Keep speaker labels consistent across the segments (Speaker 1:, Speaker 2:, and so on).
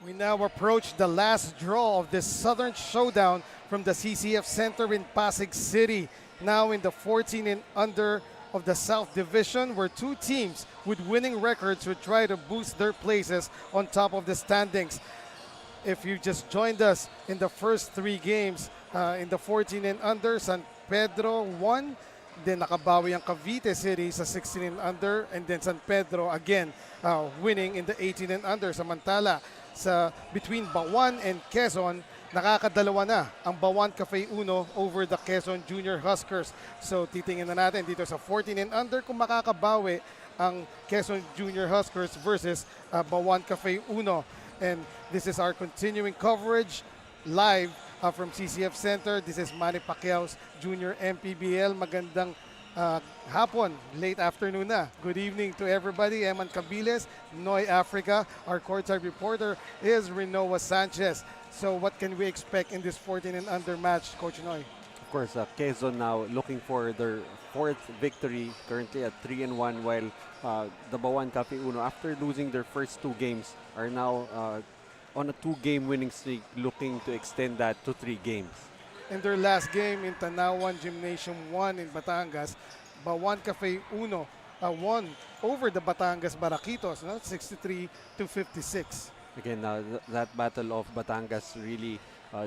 Speaker 1: We now approach the last draw of this Southern Showdown from the CCF Center in Pasig City. Now in the 14 and under of the South Division, where two teams with winning records would try to boost their places on top of the standings. If you just joined us in the first three games in the 14 and under, San Pedro won. Then nakabawi ang Cavite City sa 16 and under, and then San Pedro again winning in the 18 and under. Samantala sa between Bauan and Quezon, nakakadalawa na ang Bauan Cafe Uno over the Quezon Junior Huskers. So titingnan na natin dito sa 14 and under kung makakabawi ang Quezon Junior Huskers versus Bauan Cafe Uno. And this is our continuing coverage live from CCF Center. This is Manny Pacquiao's Junior MPBL. Magandang hapon, late afternoon na. Good evening to everybody. Eman Cabiles, Noy Africa. Our courtside reporter is Renoa Sanchez. So what can we expect in this 14 and under match, Coach Noy?
Speaker 2: Of course, Quezon now looking for their fourth victory, currently at 3-1, while the Bauan Cafe Uno, after losing their first two games, are now on a two-game winning streak, looking to extend that to 3 games.
Speaker 1: In their last game in Tanawan Gymnasium 1 in Batangas, Bauan Cafe Uno won over the Batangas Baraquitos, no? 63-56.
Speaker 2: Again, that battle of Batangas really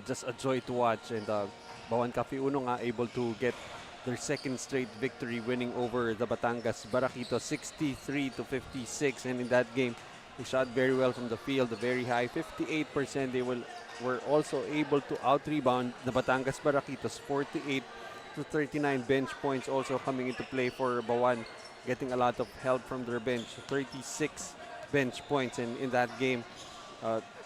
Speaker 2: just a joy to watch, and Bauan Cafe Uno nga able to get their second straight victory, winning over the Batangas Baraquitos 63-56, and in that game, they shot very well from the field, very high, 58%. They were also able to out-rebound the Batangas Baraquitos, 48-39. Bench points also coming into play for Bauan, getting a lot of help from their bench, 36 bench points. And in that game,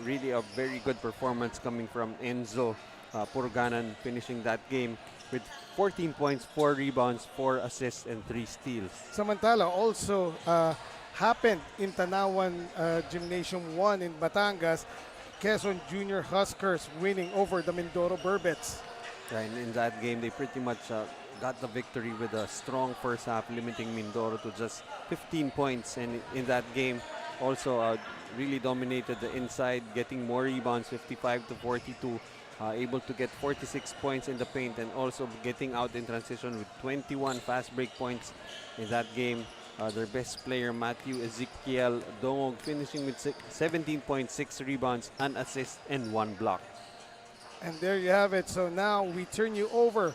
Speaker 2: really a very good performance coming from Enzo Purganan, finishing that game with 14 points, 4 rebounds, 4 assists, and 3 steals.
Speaker 1: Samantala also happened in Tanawan Gymnasium 1 in Batangas, Quezon Junior Huskers winning over the Mindoro Burbets.
Speaker 2: Yeah, in that game, they pretty much got the victory with a strong first half, limiting Mindoro to just 15 points. And in that game, also really dominated the inside, getting more rebounds, 55-42. Able to get 46 points in the paint, and also getting out in transition with 21 fast break points in that game. Their best player, Matthew Ezekiel Dongog, finishing with 17.6 rebounds, an assist, and 1 block.
Speaker 1: And there you have it. So now we turn you over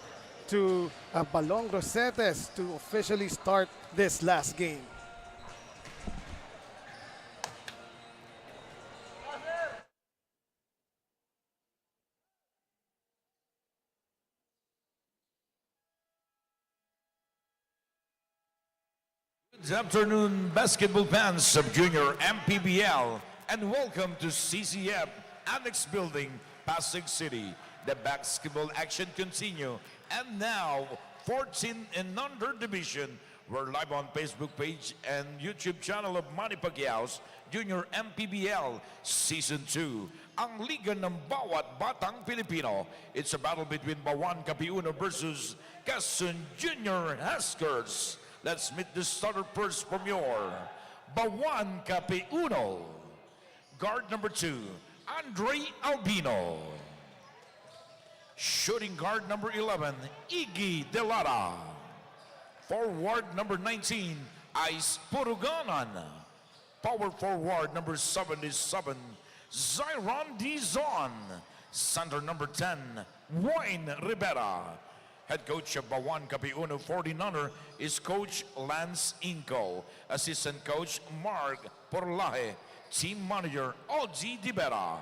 Speaker 1: to Balong Rosetes to officially start this last game.
Speaker 3: Good afternoon, basketball fans of Junior MPBL, and welcome to CCF Annex Building, Pasig City. The basketball action continue, and now 14 and under division. We're live on Facebook page and YouTube channel of Manny Pacquiao's Junior MPBL Season 2. Ang liga ng bawat batang Pilipino. It's a battle between Bauan Cafe Uno versus Quezon Junior Huskers. Let's meet the starter first from your Bauan Cafe Uno. Guard number 2, Andre Albino. Shooting guard number 11, Iggy Delara. Forward number 19, Ice Puruganan. Power forward number 77, Zyron Dizon. Center number 10, Wayne Rivera. Head coach of Bauan Cafe Uno 49er is Coach Lance Inco. Assistant coach Mark Porlaje. Team manager Oji Dibera.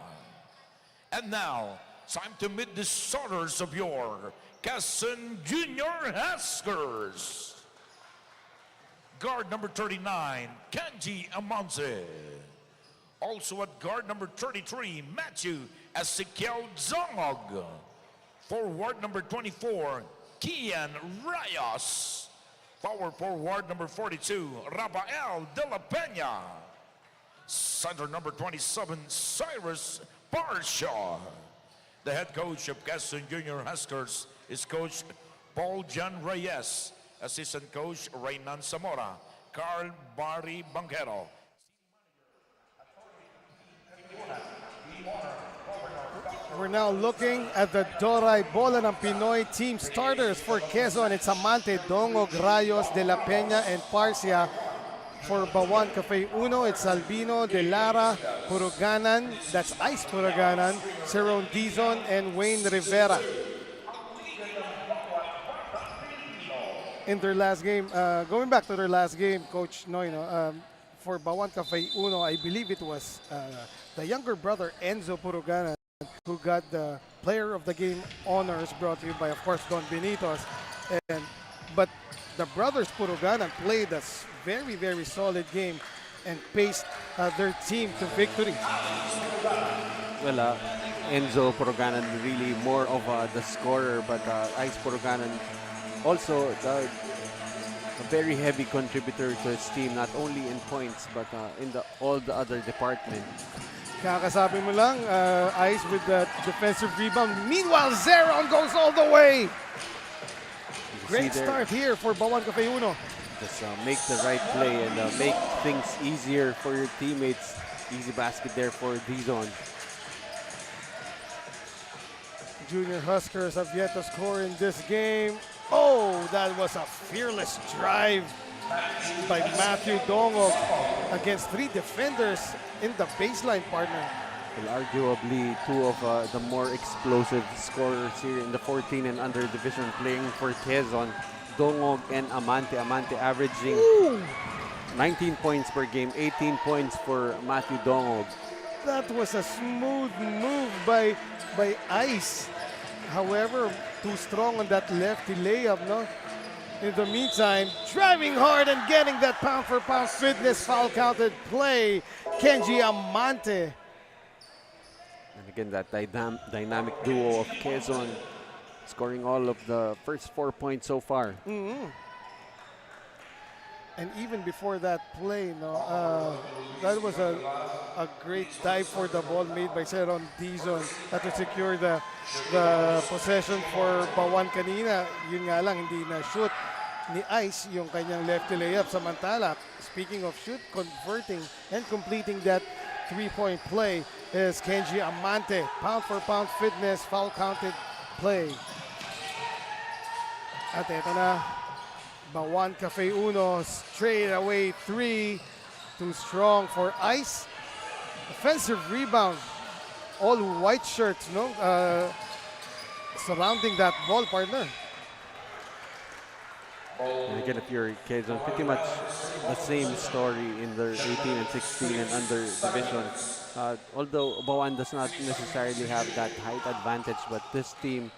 Speaker 3: And now, time to meet the starters of your Quezon Junior Huskers. Guard number 39, Kanji Amonte. Also at guard number 33, Matthew Ezekiel Zongog. Forward number 24, Kian Rayos. Power forward number 42, Rafael De La Peña. Center number 27, Cyrus Barshaw. The head coach of Quezon Junior Huskers is Coach Paul John Reyes. Assistant coach Reynan Zamora. Carl Barry Banquero.
Speaker 1: We're now looking at the Doray Bola ng Pinoy team starters for Quezon. It's Amante, Dongog, Rayos, De La Peña, and Parcia. For Bauan Cafe Uno, it's Albino, De Lara, Puruganan, that's Ice Puruganan, Ceron Dizon, and Wayne Rivera. In their last game, going back to their last game, Coach Noyno, for Bauan Cafe Uno, I believe it was the younger brother Enzo Puruganan who got the Player of the Game honors, brought to you by, of course, Don Benitos. But the brothers Puruganan played a very, very solid game and paced their team to victory.
Speaker 2: Well, Enzo Puruganan really more of the scorer, but Ice Puruganan also a very heavy contributor to his team, not only in points but in all the other departments.
Speaker 1: Kakasabi mo lang, Ice with the defensive rebound. Meanwhile, Zeron goes all the way. Great start here for Bauan Cafe Uno.
Speaker 2: Just make the right play and make things easier for your teammates. Easy basket there for Dizon.
Speaker 1: Junior Huskers have yet to score in this game. Oh, that was a fearless drive by Matthew Dongog against 3 defenders in the baseline, partner.
Speaker 2: Well, arguably two of the more explosive scorers here in the 14 and under division playing for Quezon. Dongog and Amante. Amante averaging 19 points per game, 18 points for Matthew Dongog.
Speaker 1: That was a smooth move by Ice. However, too strong on that lefty layup, no? In the meantime, driving hard and getting that pound-for-pound fitness foul-counted play, Kenji Amante.
Speaker 2: And again, that dynamic duo of Quezon scoring all of the first 4 points so far.
Speaker 1: And even before that play, that was a great dive for the ball made by Ceron Dizon to secure the possession for Bauan kanina. Yun nga lang, hindi na shoot ni Ice yung kanyang lefty layup. Samantala, speaking of shoot, converting and completing that 3-point play is Kenji Amante. Pound-for-pound fitness, foul-counted play. At eto na, Bauan Cafe Uno, straight away 3. Too strong for Ice. Offensive rebound. All white shirts, surrounding that ball, partner.
Speaker 2: And again, if you're Quezon, pretty much the same story in their 18 and 16 and under division. Although Bauan does not necessarily have that height advantage, but this team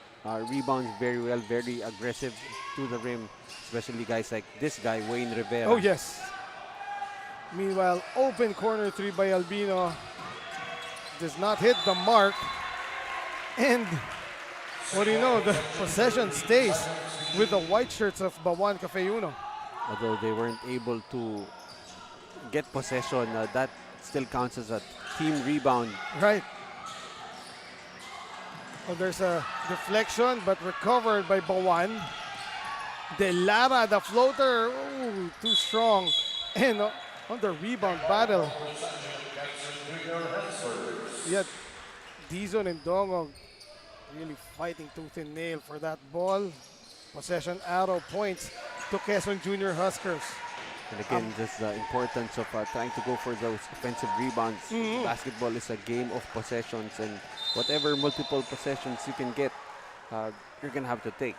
Speaker 2: rebounds very well, very aggressive to the rim, especially guys like this guy, Wayne Rivera.
Speaker 1: Oh, yes. Meanwhile, open corner 3 by Albino. Does not hit the mark. And what do you know, the possession stays with the white shirts of Bauan Cafe Uno.
Speaker 2: Although they weren't able to get possession, that still counts as a team rebound.
Speaker 1: Right. Oh, there's a deflection, but recovered by Bauan. De Lara, the floater, ooh, too strong. And on the rebound battle, yet Dizon and Dongog really fighting tooth and nail for that ball. Possession arrow points to Quezon Junior Huskers.
Speaker 2: And again, just the importance of trying to go for those offensive rebounds. Basketball is a game of possessions, and whatever multiple possessions you can get, you're going to have to take.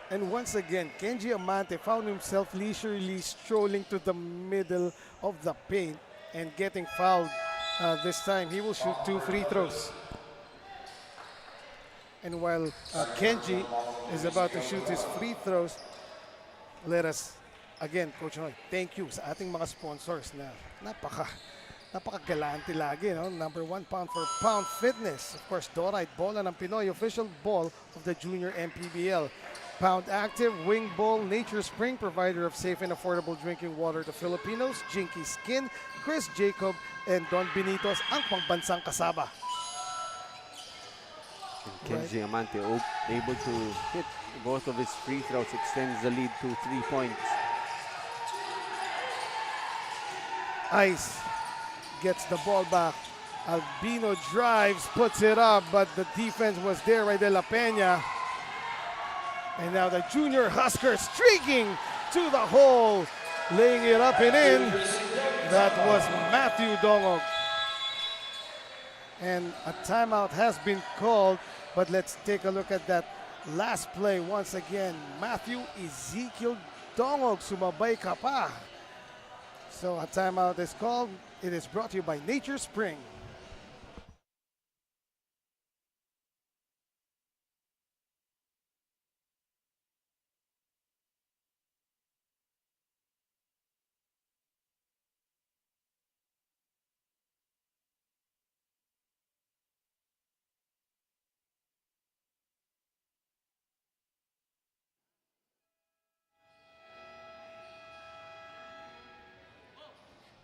Speaker 1: And once again, Kenji Amante found himself leisurely strolling to the middle of the paint and getting fouled. This time, he will shoot 2 free throws. And while Kenji is about to shoot his free throws, let us, again, Coach Noy, thank you sa ating mga sponsors na napaka-galante lagi, no? Number 1, pound-for-pound fitness. Of course, Doray Bola ng Pinoy, official ball of the Junior MPBL. Pound Active, Wing Bowl, Nature Spring, provider of safe and affordable drinking water to Filipinos. Jinky Skin, Chris Jacob, and Don Benitos, ang pangbansang kasaba.
Speaker 2: And Kenji Amante able to hit both of his free throws, extends the lead to 3 points.
Speaker 1: Ice gets the ball back Albino drives, puts it up, but the defense was there by De La Peña. And now the junior Huskers streaking to the hole, laying it up and in. That was Matthew Dongog. And a timeout has been called, but let's take a look at that last play once again. Matthew Ezekiel Dongog, sumabay ka pa. So a timeout is called. It is brought to you by Nature Spring.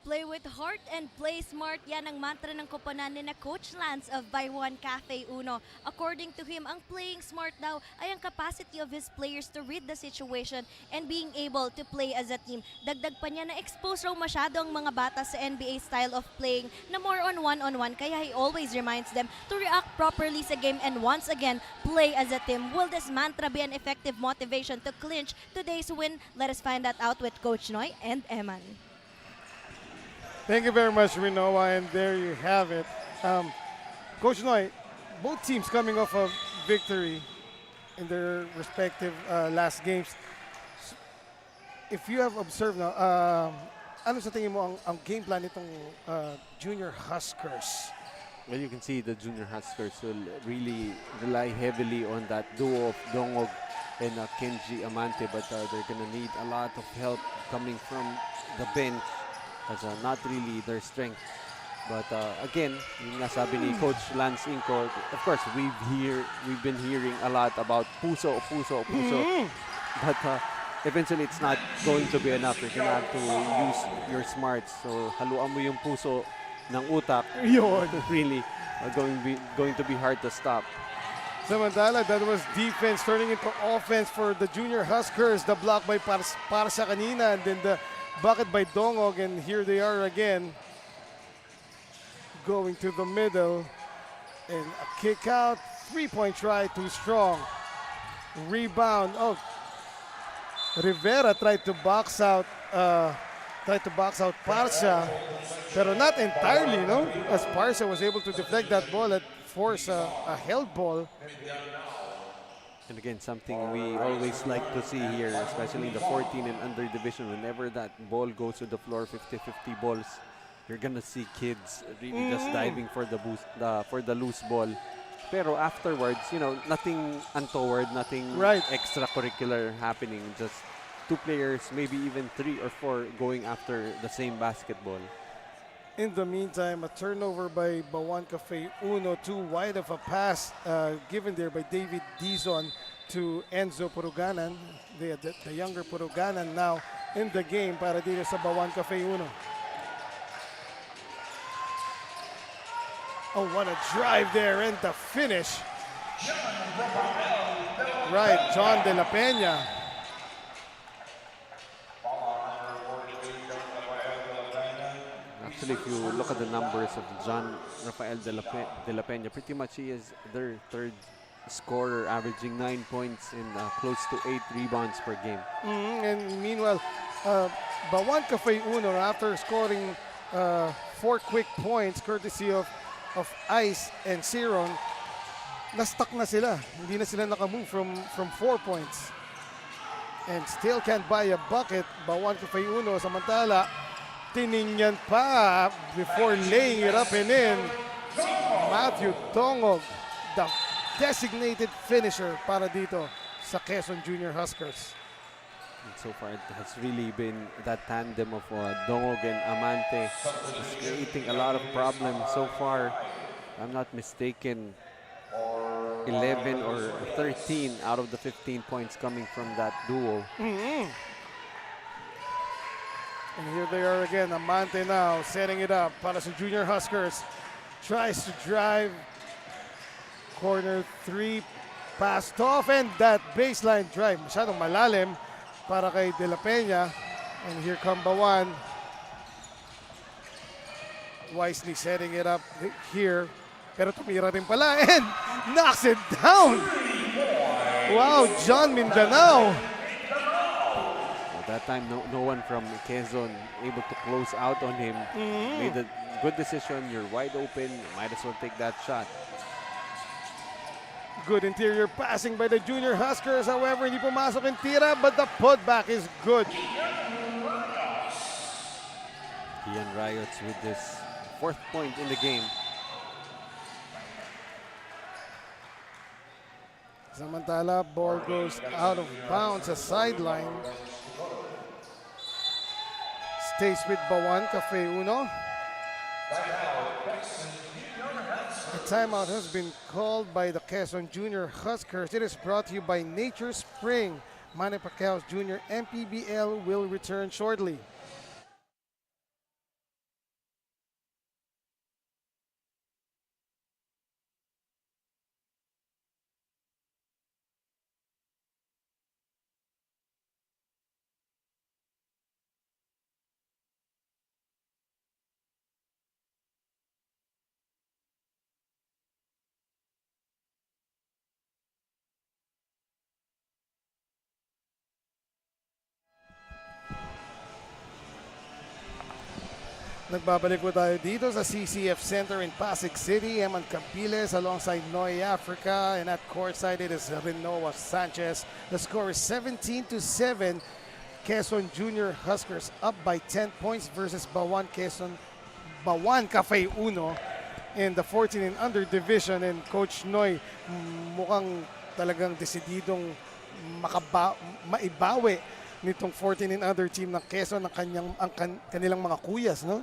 Speaker 4: Play with heart and play smart. Yan ang mantra ng koponan ni na Coach Lance of Bauan Cafe Uno. According to him, ang playing smart daw ay ang capacity of his players to read the situation and being able to play as a team. Dagdag pa niya na expose raw masyado ang mga bata sa NBA style of playing na more on one-on-one, kaya he always reminds them to react properly sa game and once again, play as a team. Will this mantra be an effective motivation to clinch today's win? Let us find that out with Coach Noy and Eman.
Speaker 1: Thank you very much, Rinoa, and there you have it. Coach Noy, both teams coming off a victory in their respective last games. If you have observed now, ano sa tingin mo ang game plan nitong junior Huskers?
Speaker 2: Well, you can see the junior Huskers will really rely heavily on that duo of Dongog and Kenji Amante, but they're gonna need a lot of help coming from the bench. That's not really their strength. But again, yung nga sabi ni Coach Lance Inco, of course, we've been hearing a lot about puso. But eventually, it's not going to be enough. You're gonna have to use your smarts. So, haluan mo yung puso ng utak.
Speaker 1: Yun.
Speaker 2: Really going to be hard to stop.
Speaker 1: Samantala, that was defense turning into offense for the junior Huskers. The block by Parsa kanina, and then the bucket by Dongog, and here they are again. Going to the middle, and a kick out, three-point try, too strong. Rebound, oh. Rivera tried to box out Parsa, pero not entirely, no? As Parsa was able to deflect that ball and force a held ball.
Speaker 2: And again, something we always like to see here, especially in the 14 and under division, whenever that ball goes to the floor, 50-50 balls, you're gonna see kids really just diving for the loose ball. Pero afterwards, nothing untoward, nothing extracurricular happening. Just two players, maybe even 3 or 4 going after the same basketball.
Speaker 1: In the meantime, a turnover by Bauan Cafe Uno, too wide of a pass given there by David Dizon to Enzo Puruganan. The younger Puruganan now in the game para dito sa Bauan Cafe Uno. Oh, what a drive there and the finish. Right, John De La Peña.
Speaker 2: Actually, if you look at the numbers of John Rafael De La Peña, pretty much he is their third scorer, averaging 9 points and close to 8 rebounds per game.
Speaker 1: And meanwhile, Bauan Cafe Uno, after scoring 4 quick points courtesy of Ice and Siron, na-stuck na sila. Hindi na sila nakamove from 4 points. And still can't buy a bucket. Bauan Cafe Uno, samantala, tiningnan pa before laying it up and in. Matthew Dongog, the designated finisher para dito sa Quezon Junior Huskers.
Speaker 2: And so far, it has really been that tandem of Dongog and Amante is creating a lot of problems so far. If I'm not mistaken, 11 or 13 out of the 15 points coming from that duo.
Speaker 1: And here they are again, Amante now setting it up para sa Junior Huskers. Tries to drive, corner 3, passed off, and that baseline drive, masyadong malalim para kay De La Peña. And here come Bauan. wisely setting it up here. Pero tumira rin pala and knocks it down. Wow, John Mindanao.
Speaker 2: At that time, no one from Quezon able to close out on him. Made a good decision. You're wide open. Might as well take that shot.
Speaker 1: Good interior passing by the junior Huskers. However, hindi pumasok yung tira, but the putback is good.
Speaker 2: Ian Riots with this 4th point in the game.
Speaker 1: Samantala, ball goes out of bounds sa sideline. Stays with Bauan, Cafe Uno. A timeout has been called by the Quezon Junior Huskers. It is brought to you by Nature Spring. Manny Pacquiao's Junior MPBL will return shortly. Nagbabalik po tayo dito sa CCF Center in Pasig City. Eman Capiles alongside Noy Africa, and at courtside it is Renoa Sanchez. The score is 17-7. Quezon Junior Huskers up by 10 points versus Bauan Cafe Uno in the 14 and under division. And Coach Noy mukhang talagang desididong maibawi nitong 14 and under team ng Quezon ang kanilang mga kuyas, no?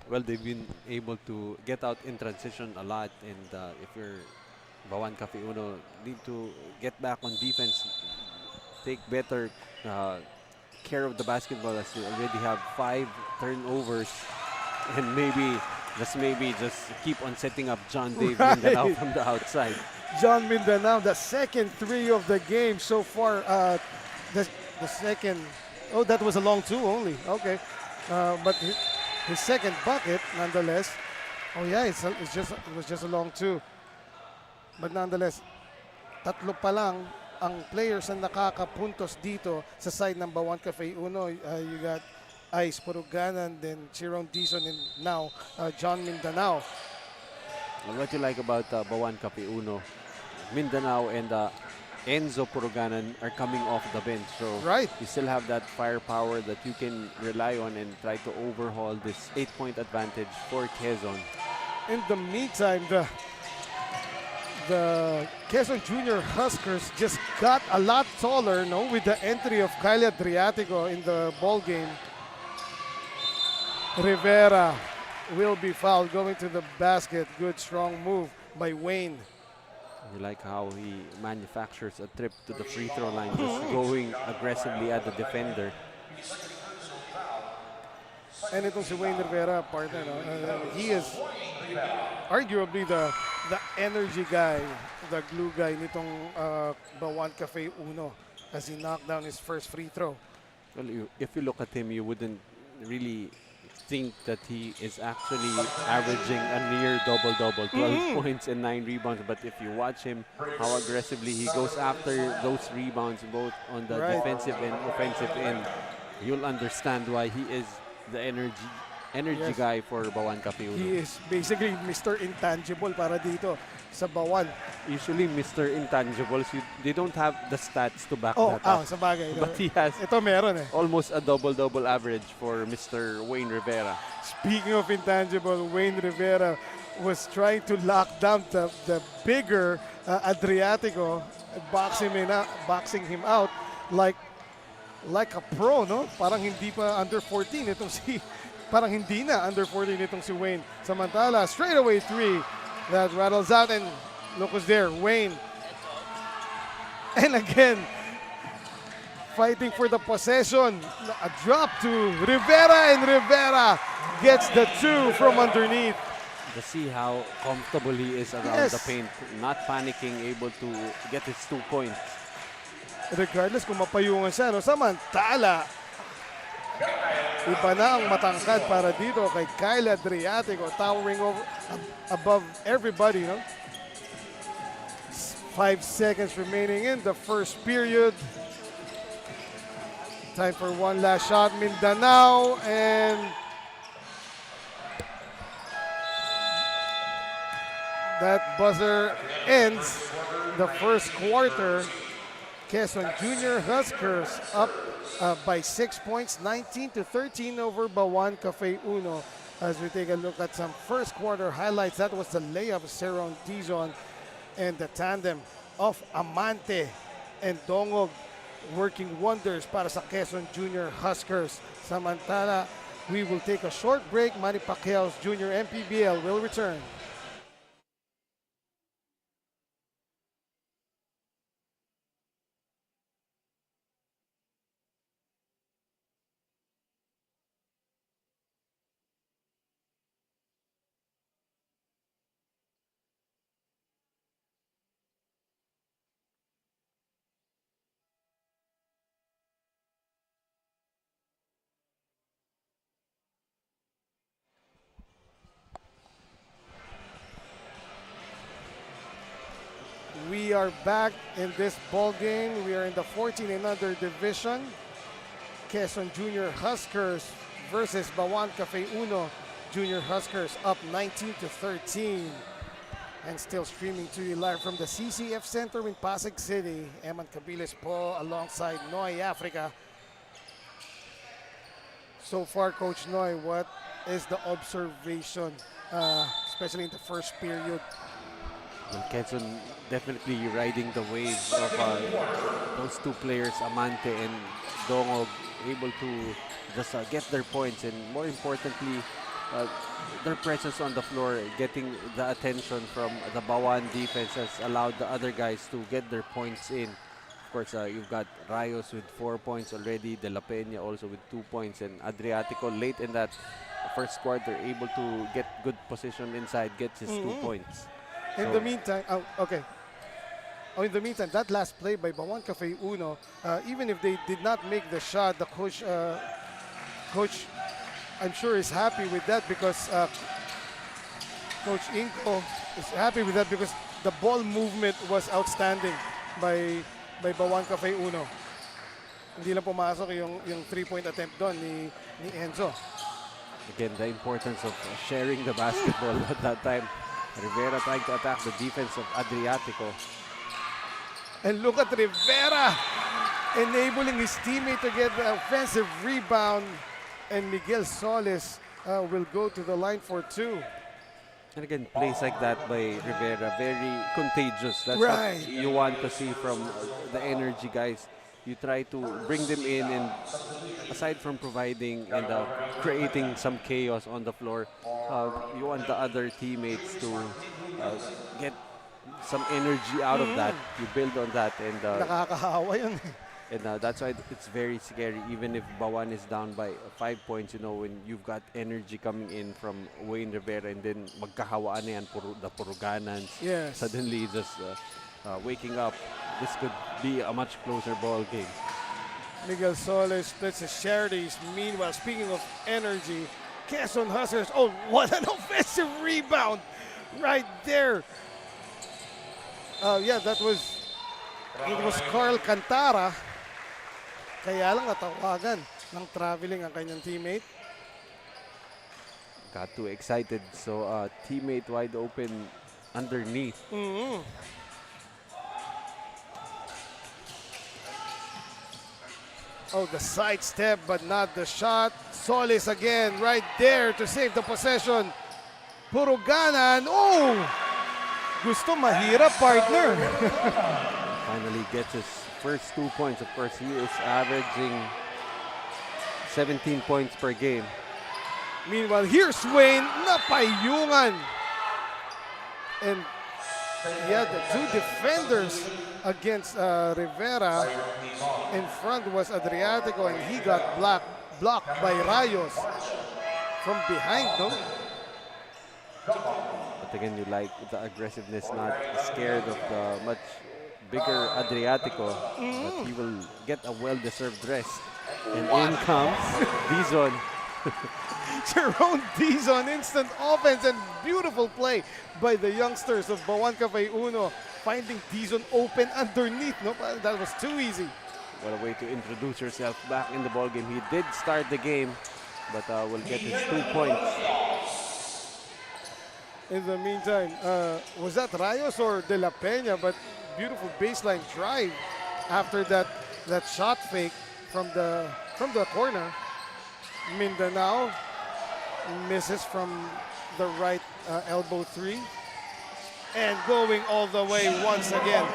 Speaker 2: Well, they've been able to get out in transition a lot, and if you're Bauan Cafe Uno, need to get back on defense, take better care of the basketball, as you already have 5 turnovers, and maybe just keep on setting up John Dave Mindanao from the outside.
Speaker 1: John Mindanao, the second 3 of the game so far. The second, oh, that was a long 2 only. Okay, but his second bucket, nonetheless. Oh yeah, it was just a long 2. But nonetheless, tatlo pa lang ang players na nakakapuntos dito sa side ng Bauan Cafe Uno. You got Ice Puruganan, then Chiron Dizon, and now John Mindanao.
Speaker 2: Well, what you like about Bauan Cafe Uno, Mindanao and Enzo Puruganan are coming off the bench, so
Speaker 1: right,
Speaker 2: you still have that firepower that you can rely on and try to overhaul this 8-point advantage for Quezon.
Speaker 1: In the meantime, the Quezon Junior Huskers just got a lot taller, no, with the entry of Kyle Adriatico in the ball game. Rivera will be fouled going to the basket. Good strong move by Wayne.
Speaker 2: You like how he manufactures a trip to the free throw line, just going aggressively at the defender.
Speaker 1: And itong si Wayne Rivera, partner, no? He is arguably the energy guy, the glue guy nitong Bauan Cafe Uno as he knocked down his first free throw.
Speaker 2: Well, if you look at him, you wouldn't really think that he is actually averaging a near double-double, 12 points and 9 rebounds. But if you watch him, how aggressively he goes after those rebounds, both on the defensive and offensive end, you'll understand why he is the energy guy for Bauan Cafe Uno.
Speaker 1: He is basically Mr. Intangible para dito sa Bauan.
Speaker 2: Usually, Mr. Intangibles, they don't have the stats to back that up.
Speaker 1: Sa bagay.
Speaker 2: But he has
Speaker 1: ito meron
Speaker 2: almost a double-double average for Mr. Wayne Rivera.
Speaker 1: Speaking of intangible, Wayne Rivera was trying to lock down the bigger Adriatico, boxing him out like a pro, no? Parang hindi pa under 14 itong parang hindi na under 14 itong si Wayne. Samantala, straightaway 3 that rattles out, and look who's there, Wayne. And again, fighting for the possession. A drop to Rivera, and Rivera gets the 2 from underneath.
Speaker 2: To see how comfortable he is around the paint, not panicking, able to get his 2 points.
Speaker 1: Regardless kung mapayungan siya, no? Samantala, Iba na ang matangkad para dito kay Kyle Adriatico, towering above everybody. No? 5 seconds remaining in the first period. Time for one last shot, Mindanao, and that buzzer ends the first quarter. Quezon Junior Huskers up by 6 points, 19-13 over Bauan Cafe Uno. As we take a look at some first quarter highlights, that was the layup of Seron Dizon and the tandem of Amante and Dongog working wonders para sa Quezon Junior Huskers. Samantala, we will take a short break. Manny Pacquiao's Junior MPBL will return. We are back in this ball game. We are in the 14 and under division. Quezon Junior Huskers versus Bauan Cafe Uno. Junior Huskers up 19-13. And still streaming to you live from the CCF Center in Pasig City. Eman Cabiles po alongside Noy Africa. So far, Coach Noy, what is the observation, especially in the first period?
Speaker 2: Well, Quezon definitely riding the wave of those two players, Amante and Dongog, able to just get their points, and more importantly, their presence on the floor, getting the attention from the Bauan defense has allowed the other guys to get their points in. Of course, you've got Rayos with 4 points already, De La Peña also with 2 points, and Adriatico late in that first quarter able to get good position inside, gets his 2 points.
Speaker 1: In the meantime, in the meantime, that last play by Bauan Cafe Uno, even if they did not make the shot, the coach, I'm sure is happy with that because Coach Inco is happy with that because the ball movement was outstanding by Bauan Cafe Uno. Hindi lang pumasok yung 3-point attempt doon ni Enzo.
Speaker 2: Again, the importance of sharing the basketball at that time. Rivera trying to attack the defense of Adriatico.
Speaker 1: And look at Rivera enabling his teammate to get the offensive rebound. And Miguel Solis will go to the line for 2.
Speaker 2: And again, plays like that by Rivera, very contagious. That's
Speaker 1: right.
Speaker 2: what you want to see from the energy guys. You try to bring them in, and aside from providing and creating some chaos on the floor, you want the other teammates to get some energy out of that. You build on that, and
Speaker 1: Nakakahawa yun.
Speaker 2: And that's why it's very scary. Even if Bauan is down by 5 points, you know, when you've got energy coming in from Wayne Rivera, and then magkahawaan na yan, the Puruganans.
Speaker 1: Yes. Suddenly
Speaker 2: Just waking up. This could be a much closer ball game.
Speaker 1: Miguel Solis splits his charities. Meanwhile, speaking of energy, Quezon Huskers, oh, what an offensive rebound right there. Yeah, it was Carl Cantara. Kaya lang natawagan ng traveling ang kanyang teammate.
Speaker 2: Got too excited, so teammate wide open underneath.
Speaker 1: Oh, the sidestep, but not the shot. Solis again, right there to save the possession. Puruganan, oh! Gusto mahirap, partner.
Speaker 2: Finally gets his first 2 points. Of course, he is averaging 17 points per game.
Speaker 1: Meanwhile, here's Wayne, napayungan. And yeah, the two defenders against Rivera. In front was Adriatico, and he got blocked by Rayos from behind, no?
Speaker 2: But again, you like the aggressiveness, not scared of the much bigger Adriatico, but he will get a well-deserved rest. And in comes Dizon.
Speaker 1: Jerome Dizon, instant offense and beautiful play by the youngsters of Bauan Cafe Uno, finding Dizon open underneath. No, that was too easy.
Speaker 2: What a way to introduce yourself back in the ballgame. He did start the game, but will get his 2 points.
Speaker 1: In the meantime, was that Rayos or De La Peña? But beautiful baseline drive after that shot fake from the corner. Mindanao misses from the right elbow three. And going all the way once again,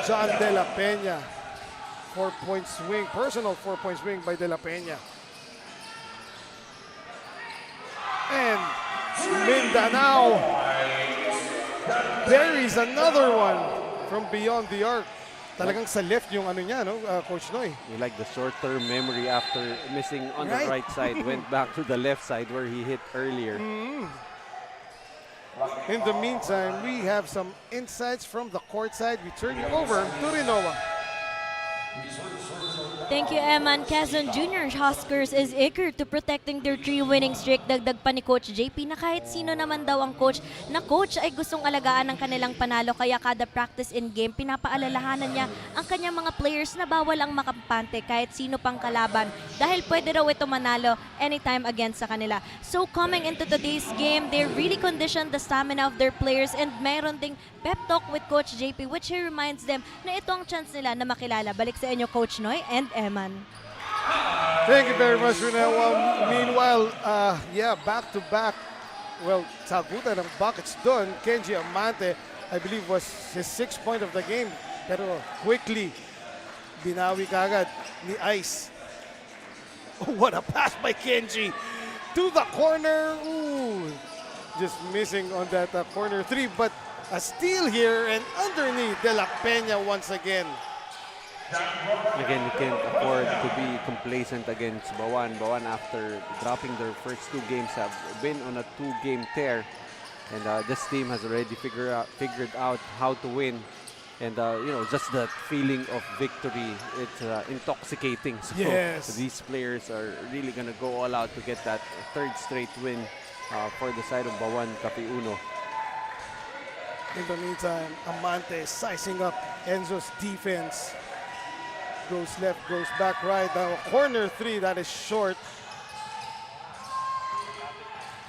Speaker 1: John De La Peña. 4-point swing, personal 4-point swing by De La Peña. And Mindanao buries another one from beyond the arc. Talagang sa left yung ano niya, no, Coach Noy.
Speaker 2: You like the short-term memory after missing on the right side, went back to the left side where he hit earlier.
Speaker 1: In the meantime, we have some insights from the court side. We turn you over to Rinoa.
Speaker 4: Thank you, Eman. Quezon Junior Huskers is eager to protecting their 3-winning streak. Dagdag pa ni Coach JP na kahit sino naman daw ang coach ay gustong alagaan ng kanilang panalo. Kaya kada practice in game, pinapaalalahanan niya ang kanyang mga players na bawal ang makampante kahit sino pang kalaban. Dahil pwede raw ito manalo anytime against sa kanila. So coming into today's game, they really conditioned the stamina of their players and mayroon ding pep talk with Coach JP which he reminds them na ito ang chance nila na makilala. Balik sa inyo, Coach Noy and Eman.
Speaker 1: Thank you very much, Rinoa. Meanwhile, back-to-back. Well, sagutan ng buckets doon. Kenji Amante, I believe, was his 6th point of the game. Pero quickly, binawi kagad ni Ice. Oh, what a pass by Kenji to the corner. Ooh, just missing on that corner three. But a steal here and underneath De La Peña once again.
Speaker 2: Again, you can't afford to be complacent against Bauan. Bauan, after dropping their first 2 games, have been on a 2-game tear. And this team has already figured out how to win. And, just that feeling of victory, it's intoxicating. So
Speaker 1: Yes.
Speaker 2: these players are really going to go all out to get that 3rd straight win for the side of Bauan Cafe Uno.
Speaker 1: In the meantime, Amante sizing up Enzo's defense. Goes left, goes back right. Corner three, that is short.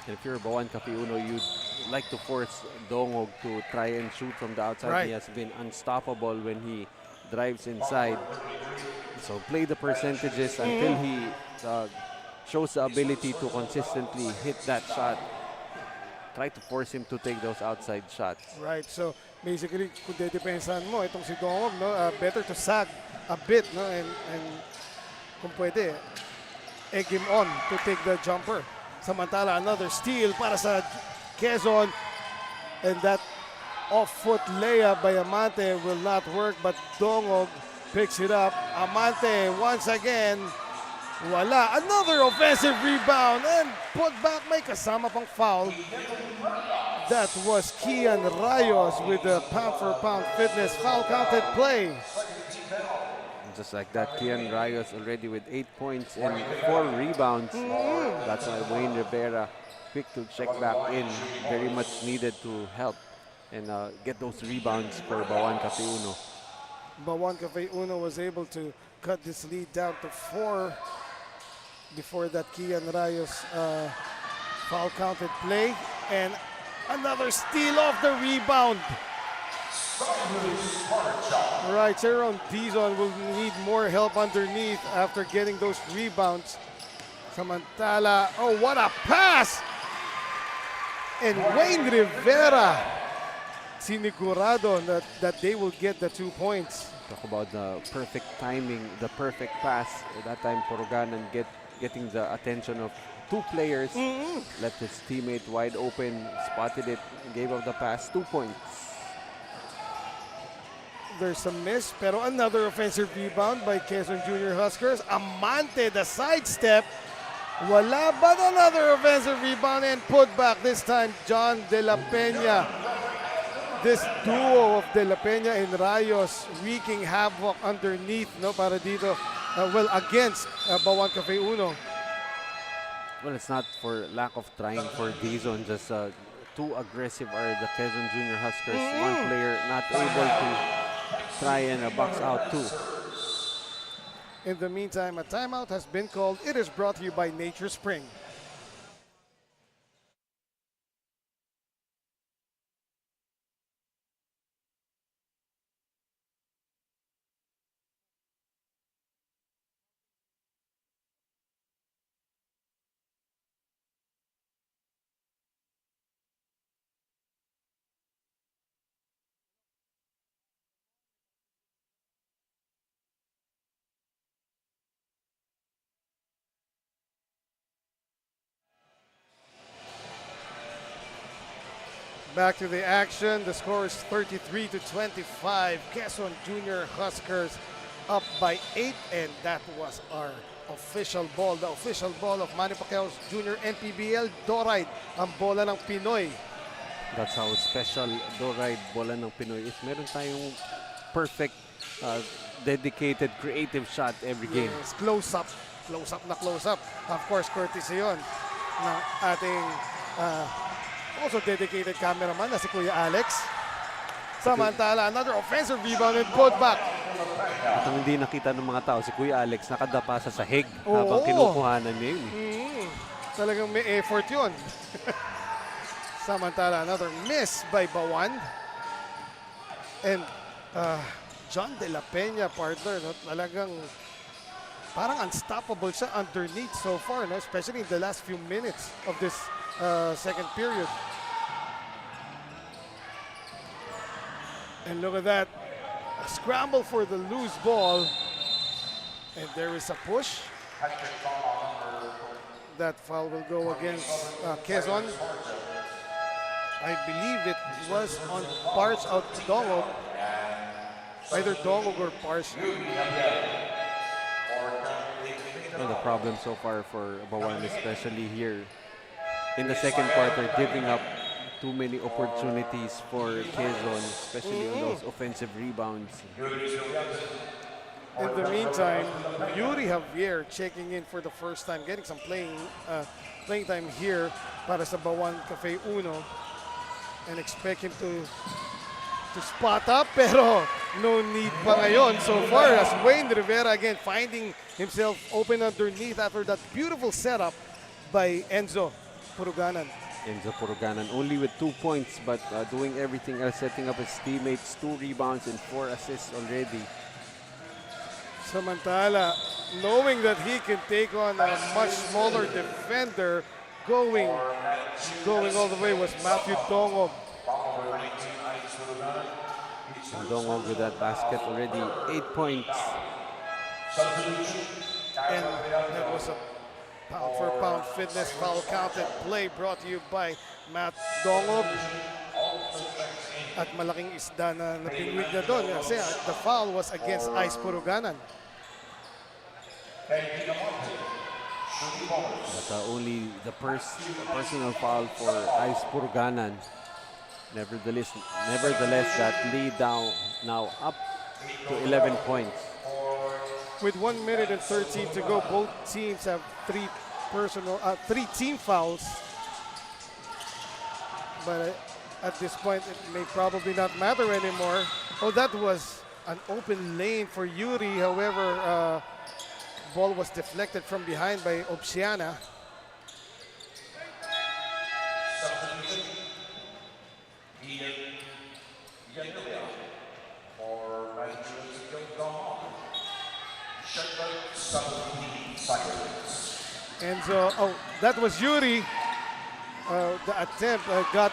Speaker 2: And if you're Bauan Cafe Uno, you'd like to force Dongog to try and shoot from the outside.
Speaker 1: Right.
Speaker 2: He has been unstoppable when he drives inside. So play the percentages until he shows the ability to consistently hit that shot. Try to force him to take those outside shots.
Speaker 1: Right, so basically, kung dedepensahan mo, itong si Dongog, no, better to sag a bit, no, and kung pwede, egg him on to take the jumper. Samantala, another steal para sa Quezon, and that off-foot layup by Amante will not work, but Dongog picks it up. Amante once again, wala. Another offensive rebound and put back, may kasama pang foul. That was Kian Rayos with the pound-for-pound fitness foul counted play.
Speaker 2: Just like that, Kian Rayos already with 8 points and 4 rebounds. That's why Wayne Rivera quick to check back in. Very much needed to help and get those rebounds for Bauan Cafe Uno.
Speaker 1: Bauan Cafe Uno was able to cut this lead down to 4 before that Kian Rayos foul counted play. And another steal off the rebound. Right, Jerome Dizon will need more help underneath after getting those rebounds. Samantala, oh, what a pass! And Wayne Rivera sinigurado that they will get the 2 points.
Speaker 2: Talk about the perfect timing, the perfect pass. At that time, Poroganan getting the attention of 2 players. Left his teammate wide open, spotted it, gave up the pass, 2 points.
Speaker 1: There's a miss, pero another offensive rebound by Quezon Junior Huskers. Amante, the sidestep. Wala, but another offensive rebound and put back. This time, John De La Peña. This duo of De La Peña and Rayos wreaking havoc underneath, no, para dito, against Bauan Cafe Uno.
Speaker 2: Well, it's not for lack of trying for Dizon, just too aggressive are the Quezon Junior Huskers. One player not able to try and box out too.
Speaker 1: In the meantime, a timeout has been called. It is brought to you by Nature Spring. Back to the action. The score is 33 to 25. Quezon Junior Huskers up by 8, and that was our official ball. The official ball of Manny Pacquiao's Junior MPBL Doride, ang bola ng Pinoy.
Speaker 2: That's how special Doride bola ng Pinoy is. Meron tayong perfect, dedicated, creative shot every game.
Speaker 1: Yes, close up na close up. Of course, courtesy yun ng ating also dedicated cameraman na si Kuya Alex. Samantala, another offensive rebound and put back.
Speaker 2: At ang hindi nakita ng mga tao, si Kuya Alex nakadapa sa sahig habang kinukuhanan niya yun.
Speaker 1: Talagang may effort yun. Samantala, another miss by Bauan. And John De La Peña, partner, no? Talagang parang unstoppable siya underneath so far, no? Especially in the last few minutes of this second period. And look at that, a scramble for the loose ball. And there is a push. That foul will go against Quezon. I believe it was on Parch out to Dongog. Either Dongog or Parch.
Speaker 2: Well, the problem so far for Bauan, especially here in the second quarter, giving up too many opportunities for Quezon, especially on those offensive rebounds.
Speaker 1: In the meantime, Yuri Javier checking in for the first time, getting some playing time here para sa Bauan Cafe Uno, and expect him to spot up, pero no need pa ngayon so far as Wayne Rivera again finding himself open underneath after that beautiful setup by Enzo Puruganan.
Speaker 2: Enzo Puruganan only with 2 points, but doing everything else, setting up his teammates, 2 rebounds and 4 assists already.
Speaker 1: Samantala, knowing that he can take on a much smaller defender, going all the way was Matthew Dongog.
Speaker 2: Dongog with that basket already, 8 points.
Speaker 1: And that was a pound for pound fitness foul counted play brought to you by Matt Dongog. At malaking isda na napingwig na doon kasi the foul was against Ice Puruganan.
Speaker 2: But only the personal foul for Ice Puruganan. Nevertheless, that lead down now up to 11 points.
Speaker 1: With 1 minute and 13 to go, both teams have 3 team fouls. But at this point, it may probably not matter anymore. Oh, that was an open lane for Yuri. However, ball was deflected from behind by Obsiana. Enzo, oh, that was Yuri. The attempt got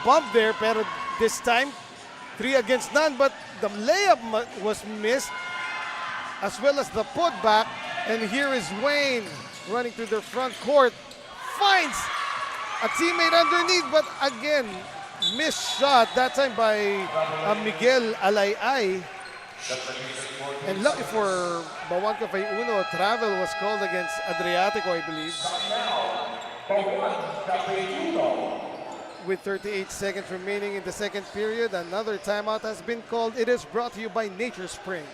Speaker 1: bumped there, pero this time 3 against none, but the layup was missed as well as the putback. And here is Wayne running to the front court, finds a teammate underneath, but again missed shot that time by Miguel Alayay. And lucky for Bauan Cafe Uno, travel was called against Adriatico, I believe. With 38 seconds remaining in the second period, another timeout has been called. It is brought to you by Nature Spring.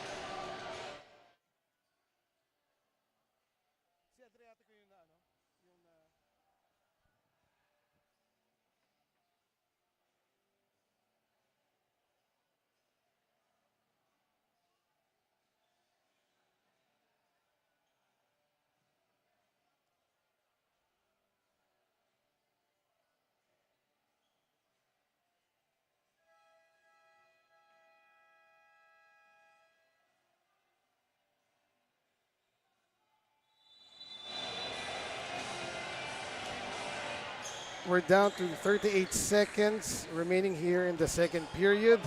Speaker 1: We're down to 38 seconds remaining here in the second period.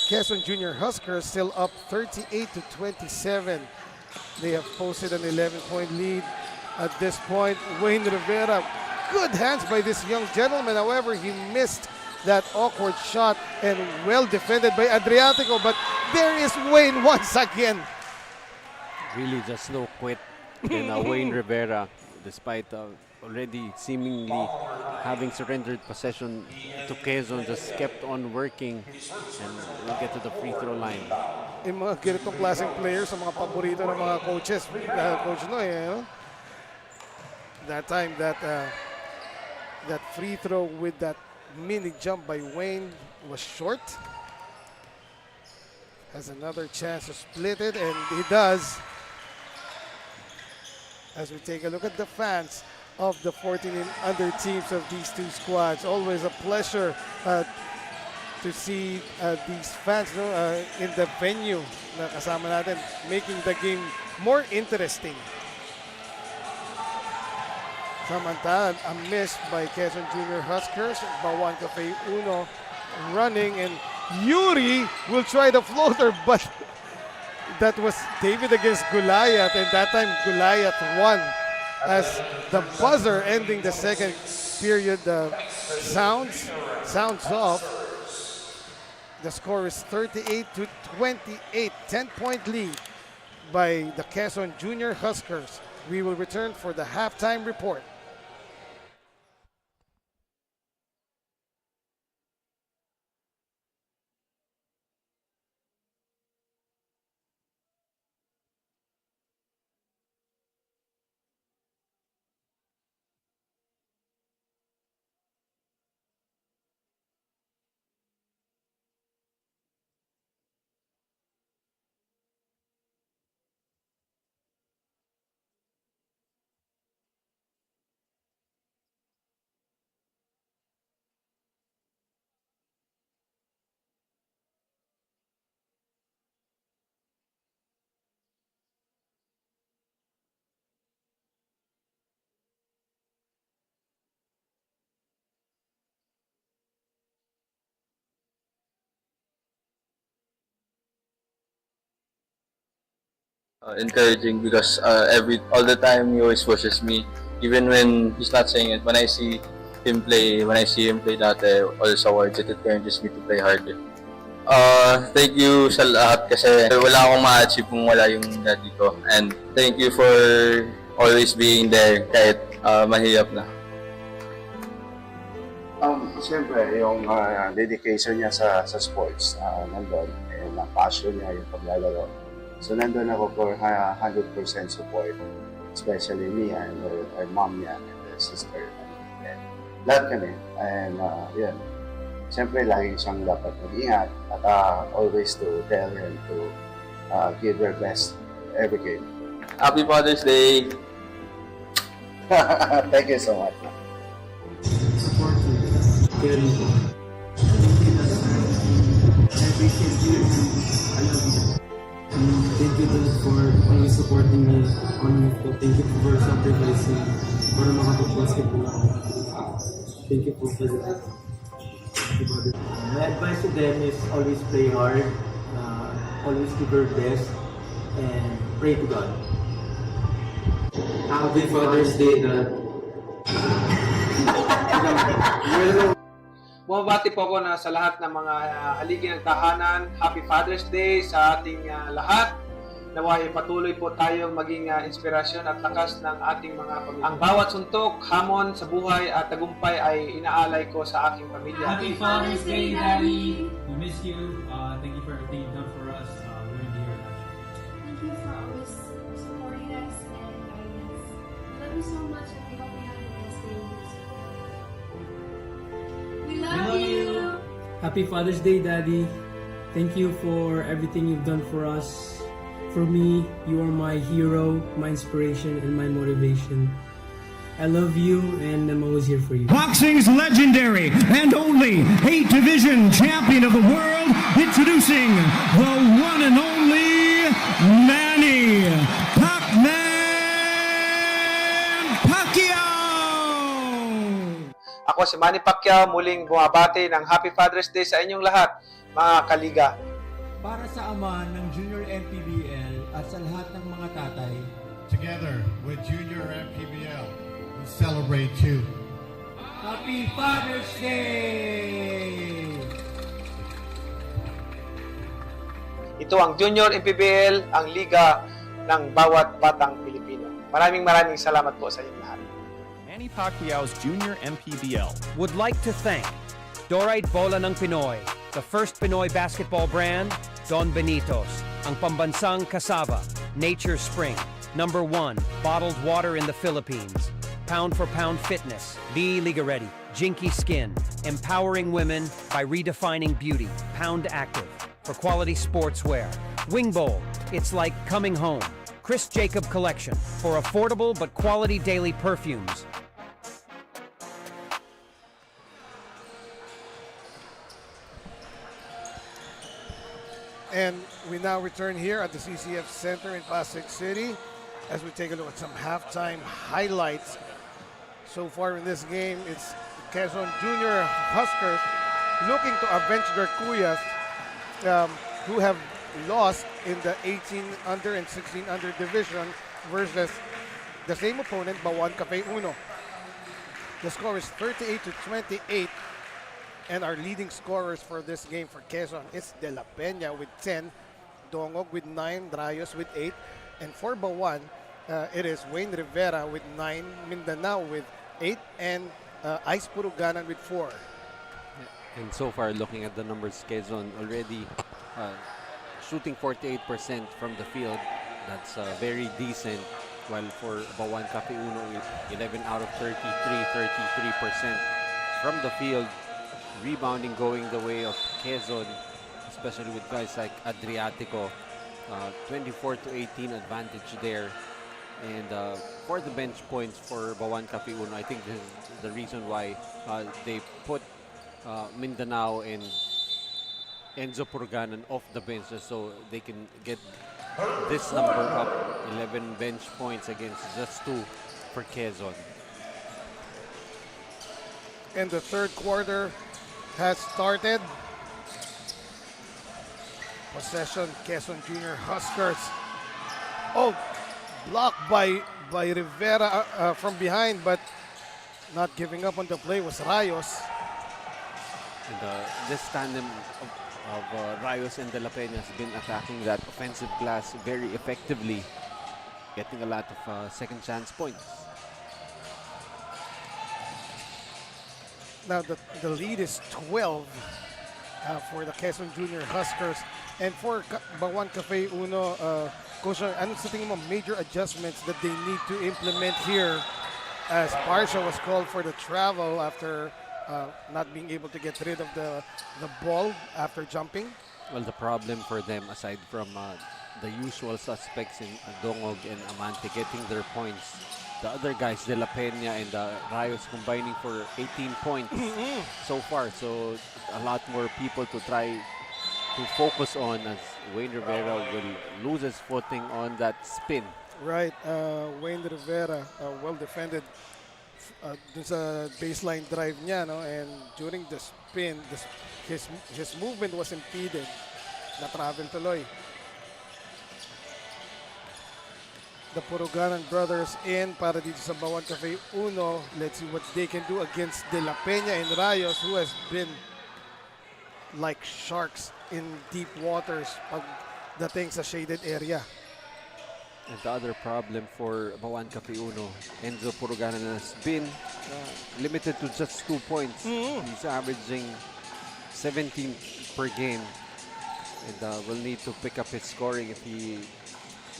Speaker 1: Quezon Junior Huskers still up 38 to 27. They have posted an 11-point lead at this point. Wayne Rivera, good hands by this young gentleman. However, he missed that awkward shot and well defended by Adriatico. But there is Wayne once again.
Speaker 2: Really just no quit in Wayne Rivera, despite already seemingly having surrendered possession to Quezon, just kept on working and will get to the free throw line.
Speaker 1: Yung mga ganitong klaseng players, ang mga paborito ng mga coaches, Coach Noy, no? That time, that free throw with that mini jump by Wayne was short. Has another chance to split it, and he does. As we take a look at the fans of the 14 and under teams of these two squads. Always a pleasure to see these fans in the venue na kasama natin, making the game more interesting. Samantala, a miss by Quezon Junior Huskers. Bauan Cafe Uno running, and Yuri will try the floater, but that was David against Goliath, and that time Goliath won. As the buzzer ending the second period sounds off. The score is 38 to 28, 10-point lead by the Quezon Junior Huskers. We will return for the halftime report.
Speaker 5: Encouraging because all the time he always pushes me, even when he's not saying it. When I see him play dati, all sa awards, it encourages me to play harder. Thank you sa lahat kasi wala akong ma-achieve kung wala yung daddy ko, and thank you for always being there kahit mahirap na.
Speaker 6: Siyempre, yung dedication niya sa sports, nandun, and ang passion niya, yung paglalaro. So, nandun ako for 100% support, especially me and our mom niya and the sister. And lahat kami. And yun, siyempre, laging siyang dapat mag-ingat at always to tell him to give their best every game.
Speaker 5: Happy Father's Day!
Speaker 6: Thank you so much.
Speaker 7: Caring po. I appreciate you. I love you. Thank you for always supporting me on youth po. Thank you for sacrificing para makapag-basketball ako. Thank you po for that. My advice to them is always play hard, always give your best, and pray to God. Happy Father's Day, Dad.
Speaker 8: Bumabati po ako na sa lahat ng mga haligi ng tahanan. Happy Father's Day sa ating lahat. Naway patuloy po tayong maging inspirasyon at lakas ng ating mga pamilya. Ang bawat suntok, hamon sa buhay at tagumpay ay inaalay ko sa aking pamilya.
Speaker 9: Happy Father's Day, Daddy! We miss you. Thank you for everything you've done for us. We're going to be here next year.
Speaker 10: Thank you for always supporting us and guiding us. Love you so much, and we hope we have the best day. We love you!
Speaker 9: Happy Father's Day, Daddy! Thank you for everything you've done for us. For me, you are my hero, my inspiration, and my motivation. I love you, and I'm always here for you.
Speaker 11: Boxing's legendary and only 8th Division Champion of the World, introducing the one and only Manny Pacman Pacquiao!
Speaker 8: Ako si Manny Pacquiao, muling bumabati ng Happy Father's Day sa inyong lahat, mga kaliga.
Speaker 11: Para sa ama ng Junior MPBL at sa lahat ng mga tatay,
Speaker 12: Together with Junior MPBL, we celebrate you.
Speaker 11: Happy Father's Day!
Speaker 8: Ito ang Junior MPBL, ang liga ng bawat batang Pilipino. Maraming salamat po sa inyong lahat.
Speaker 13: Manny Pacquiao's Junior MPBL would like to thank Dorite Bola ng Pinoy, the first Pinoy basketball brand, Don Benitos, ang pambansang Cassava, Nature Spring, #1 bottled water in the Philippines, Pound for Pound Fitness, Be Liga Ready, Jinky Skin, empowering women by redefining beauty, Pound Active, for quality sportswear, Wing Bowl, it's like coming home, Chris Jacob Collection, for affordable but quality daily perfumes.
Speaker 1: And we now return here at the CCF Center in Pasig City as we take a look at some halftime highlights. So far in this game, it's Quezon Junior Huskers looking to avenge their kuyas who have lost in the 18 under and 16 under division versus the same opponent, Bauan Cafe Uno. The score is 38-28. And our leading scorers for this game for Quezon is De La Peña with 10, Dongog with 9, Rayos with 8, and for Bauan, it is Wayne Rivera with 9, Mindanao with 8, and Ice Puruganan with 4.
Speaker 2: And so far, looking at the numbers, Quezon already shooting 48% from the field. That's very decent. While for Bauan Cafe Uno, 11 out of 33% from the field. Rebounding going the way of Quezon, especially with guys like Adriatico. 24-18 advantage there. And for the bench points for Bauan Cafe Uno, I think this is the reason why they put Mindanao and Enzo Purganan off the bench just so they can get this number up. 11 bench points against just 2 for Quezon.
Speaker 1: And the third quarter has started. Possession, Quezon Junior Huskers. Oh, blocked by Rivera from behind, but not giving up on the play was Rayos.
Speaker 2: And this tandem of Rayos and De La Peña has been attacking that offensive glass very effectively, getting a lot of second chance points.
Speaker 1: Now the lead is 12 for the Quezon Junior Huskers. And for Bauan Cafe Uno, Coach, ano sa tingin mo major adjustments that they need to implement here as Parsha was called for the travel after not being able to get rid of the ball after jumping?
Speaker 2: Well, the problem for them, aside from the usual suspects in Dongog and Amante getting their points, the other guys, De La Peña and Rayos combining for 18 points so far. So a lot more people to try to focus on as Wayne Rivera will lose his footing on that spin.
Speaker 1: Right, Wayne Rivera, well defended dun sa baseline drive niya, no? And during the spin, his movement was impeded. Na-travel tuloy. The Puruganan brothers in para dito sa Bauan Cafe Uno. Let's see what they can do against De La Peña and Rayos, who has been like sharks in deep waters pagdating sa shaded area.
Speaker 2: And the other problem for Bauan Cafe Uno, Enzo Puruganan has been limited to just 2 points. He's averaging 17 per game and will need to pick up his scoring if he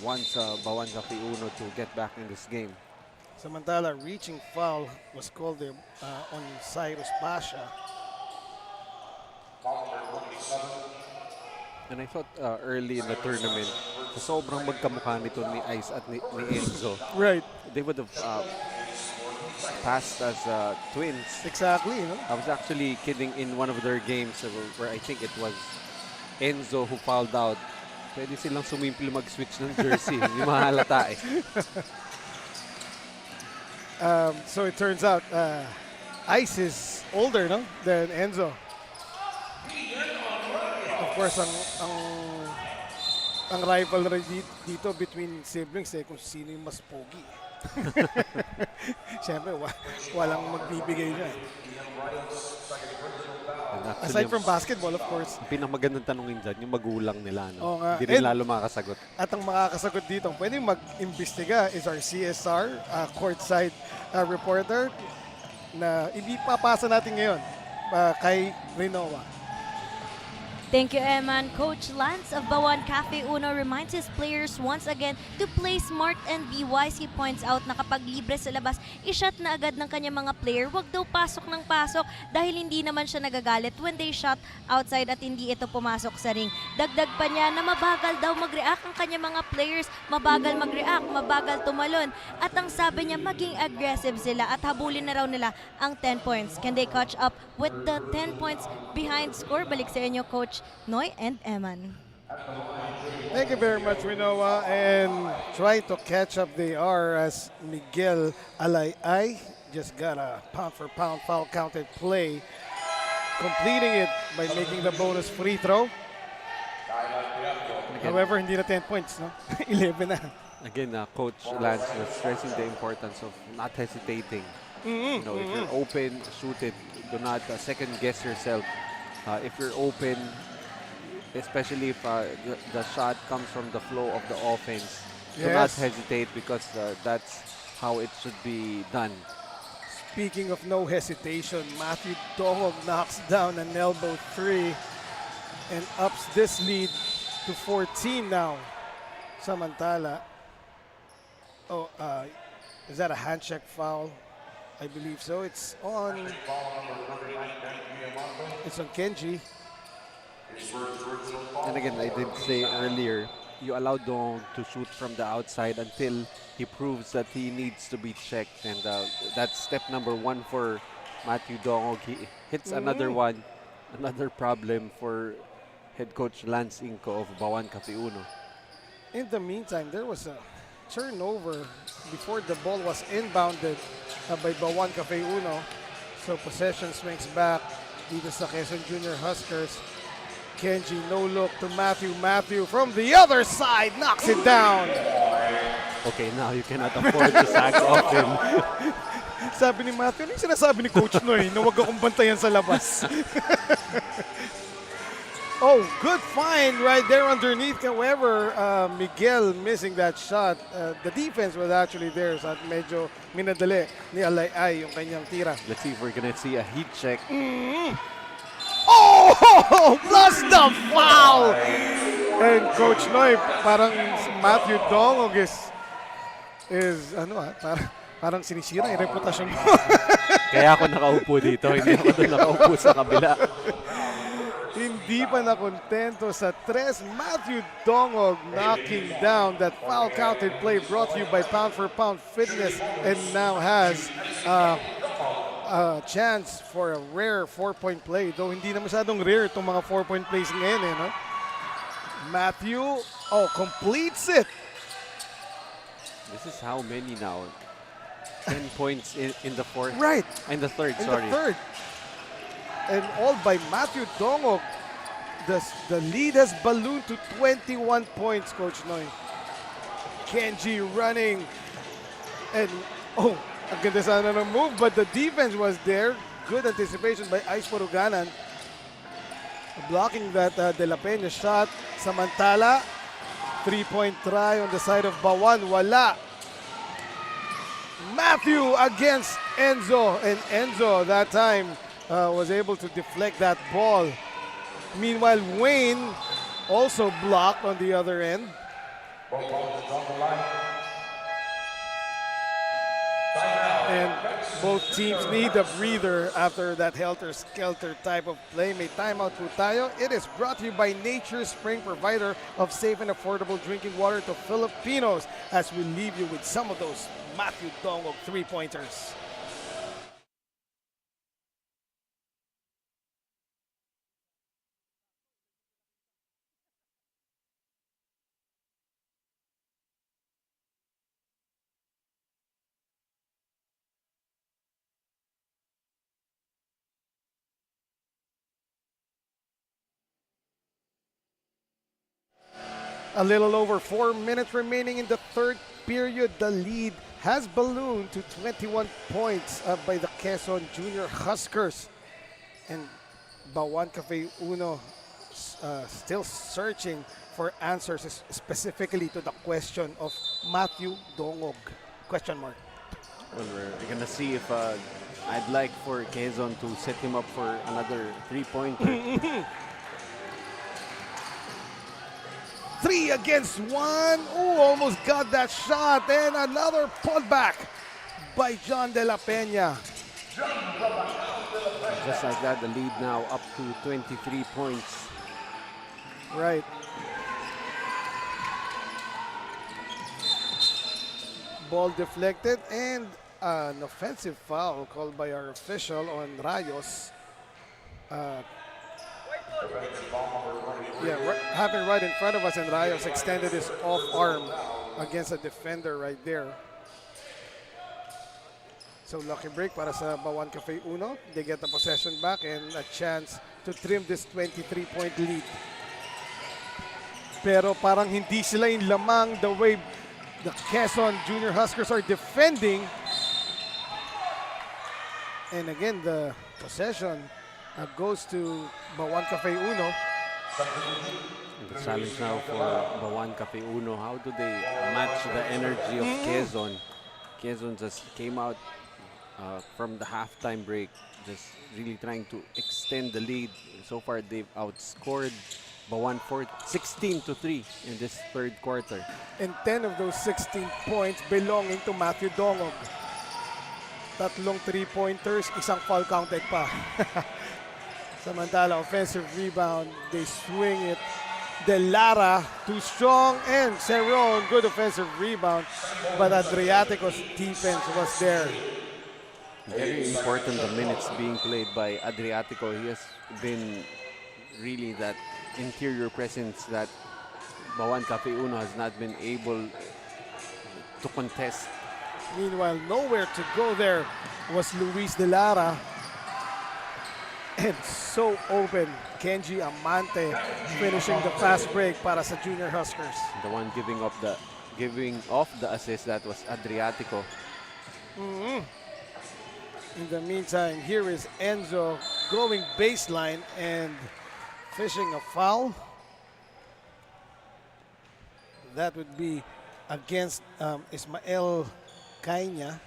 Speaker 2: wants Bauan Cafe Uno to get back in this game.
Speaker 1: Samantala, reaching foul was called there, on Cyrus Pasha.
Speaker 2: And I thought early in the tournament, sa sobrang magkamukha nito ni Ice at ni Enzo,
Speaker 1: Right.
Speaker 2: they would have passed as twins.
Speaker 1: Exactly, no?
Speaker 2: I was actually kidding in one of their games where I think it was Enzo who fouled out. Pwede silang sumimpli mag-switch ng jersey. Hindi mahalata eh.
Speaker 1: So it turns out Ice is older, no? Than Enzo. Of course, ang rivalry dito between siblings kung sino yung mas pogi. Siyempre, walang magbibigay niya. Aside from basketball, of course.
Speaker 2: Ang pinakamagandang tanongin dyan, yung magulang nila. No?
Speaker 1: Oo nga.
Speaker 2: Hindi rin lalo makakasagot.
Speaker 1: At ang makakasagot dito, pwede mag-imbestiga is our CSR, courtside reporter, na ipapasa natin ngayon kay Rinoa.
Speaker 4: Thank you, Eman. Coach Lance of Bauan Cafe Uno reminds his players once again to play smart and be wise. He points out na kapag libre sa labas, i-shot na agad ng kanyang mga player. Huwag daw pasok ng pasok dahil hindi naman siya nagagalit when they shot outside at hindi ito pumasok sa ring. Dagdag pa niya na mabagal daw mag-react ang kanyang mga players. Mabagal mag-react, mabagal tumalon. At ang sabi niya, maging aggressive sila at habulin na raw nila ang 10 points. Can they catch up with the 10 points behind score? Balik sa inyo, Coach Noy and Eman.
Speaker 1: Thank you very much, Rinoa. And trying to catch up they are as Miguel Alay just got a pound-for-pound foul counted play, completing it by making the bonus free throw. However, hindi na 10 points, no? 11 na.
Speaker 2: Again, Coach Lance was stressing the importance of not hesitating. You know, if you're open, shoot it. Do not second guess yourself. If you're open, especially if the shot comes from the flow of the offense, do not hesitate because that's how it should be done.
Speaker 1: Speaking of no hesitation, Matthew Dongog knocks down an elbow three and ups this lead to 14 now. Samantala. Oh, is that a hand check foul? I believe so. It's on Kenji.
Speaker 2: And again, I did say earlier, you allow Dong to shoot from the outside until he proves that he needs to be checked. And that's step number 1 for Matthew Dong. He hits another one, another problem for head coach Lance Inco of Bauan Cafe Uno.
Speaker 1: In the meantime, there was a turnover before the ball was inbounded by Bauan Cafe Uno. So possession swings back dito sa Quezon Junior Huskers. Kenji, no look to Matthew. Matthew from the other side knocks it down.
Speaker 2: Okay, now you cannot afford to sack off him.
Speaker 1: Sabi ni Matthew, ano yung sinasabi ni Coach Noy na huwag akong bantayan sa labas? Oh, good find right there underneath. However, Miguel missing that shot. The defense was actually there. So medyo minadali ni Alay yung kanyang tira.
Speaker 2: Let's see if we're gonna see a heat check.
Speaker 1: Oh, plus the foul! And Coach Noy, parang Matthew Dongog is parang sinisira yung reputasyon mo.
Speaker 2: Kaya ako nakaupo dito, hindi ako doon nakaupo sa kabila.
Speaker 1: Hindi pa nakontento sa 3. Matthew Dongog knocking down that foul counted play brought to you by Pound for Pound Fitness and now has a chance for a rare 4-point play. Though hindi na masyadong rare itong mga 4-point plays ngayon. No? Matthew, completes it.
Speaker 2: This is how many now? 10 points in the fourth.
Speaker 1: Right.
Speaker 2: In the third,
Speaker 1: in
Speaker 2: sorry.
Speaker 1: The third. And all by Matthew Dongog. The lead has ballooned to 21 points, Coach Noy. Kenji running. And, ang ganda sana ng move, but the defense was there. Good anticipation by Ice Puruganan. Blocking that De La Peña shot. Samantala, 3-point try on the side of Bauan. Wala. Matthew against Enzo. And Enzo that time was able to deflect that ball. Meanwhile, Wayne also blocked on the other end. And both teams need a breather after that helter-skelter type of play. May timeout po tayo. It is brought to you by Nature's Spring, provider of safe and affordable drinking water to Filipinos, as we leave you with some of those Matthew Dongog 3-pointers. A little over 4 minutes remaining in the third period. The lead has ballooned to 21 points by the Quezon Junior Huskers. And Bauan Cafe Uno still searching for answers specifically to the question of Matthew Dongog. Question mark.
Speaker 2: Well, we're gonna see if I'd like for Quezon to set him up for another 3-pointer.
Speaker 1: 3 against 1. Oh, almost got that shot. And another putback by John De La Peña.
Speaker 2: Just like that, the lead now up to 23 points.
Speaker 1: Right. Ball deflected and an offensive foul called by our official on Rayos. Happened right in front of us, and Rayos extended his off arm against a defender right there. So lucky break para sa Bauan Cafe Uno. They get the possession back and a chance to trim this 23-point lead. Pero parang hindi sila in lamang the way the Quezon Junior Huskers are defending. And again, the possession goes to Bauan Cafe Uno.
Speaker 2: The challenge now for Bauan Cafe Uno, how do they match the energy of Quezon? Quezon just came out from the halftime break, just really trying to extend the lead. So far, they've outscored Bauan 16-3 in this third quarter.
Speaker 1: And 10 of those 16 points belonging to Matthew Dongog. Tatlong 3-pointers, isang foul counted pa. Samantala, offensive rebound, they swing it. De Lara, too strong, and Cerron, good offensive rebound. But Adriatico's defense was there.
Speaker 2: Very important the minutes being played by Adriatico. He has been really that interior presence that Bauan Cafe Uno has not been able to contest.
Speaker 1: Meanwhile, nowhere to go there was Luis De Lara. And so open, Kenji Amante finishing the fast break para sa Junior Huskers.
Speaker 2: The one giving off the assist, that was Adriatico.
Speaker 1: In the meantime, here is Enzo going baseline and fishing a foul. That would be against Ismael Caña.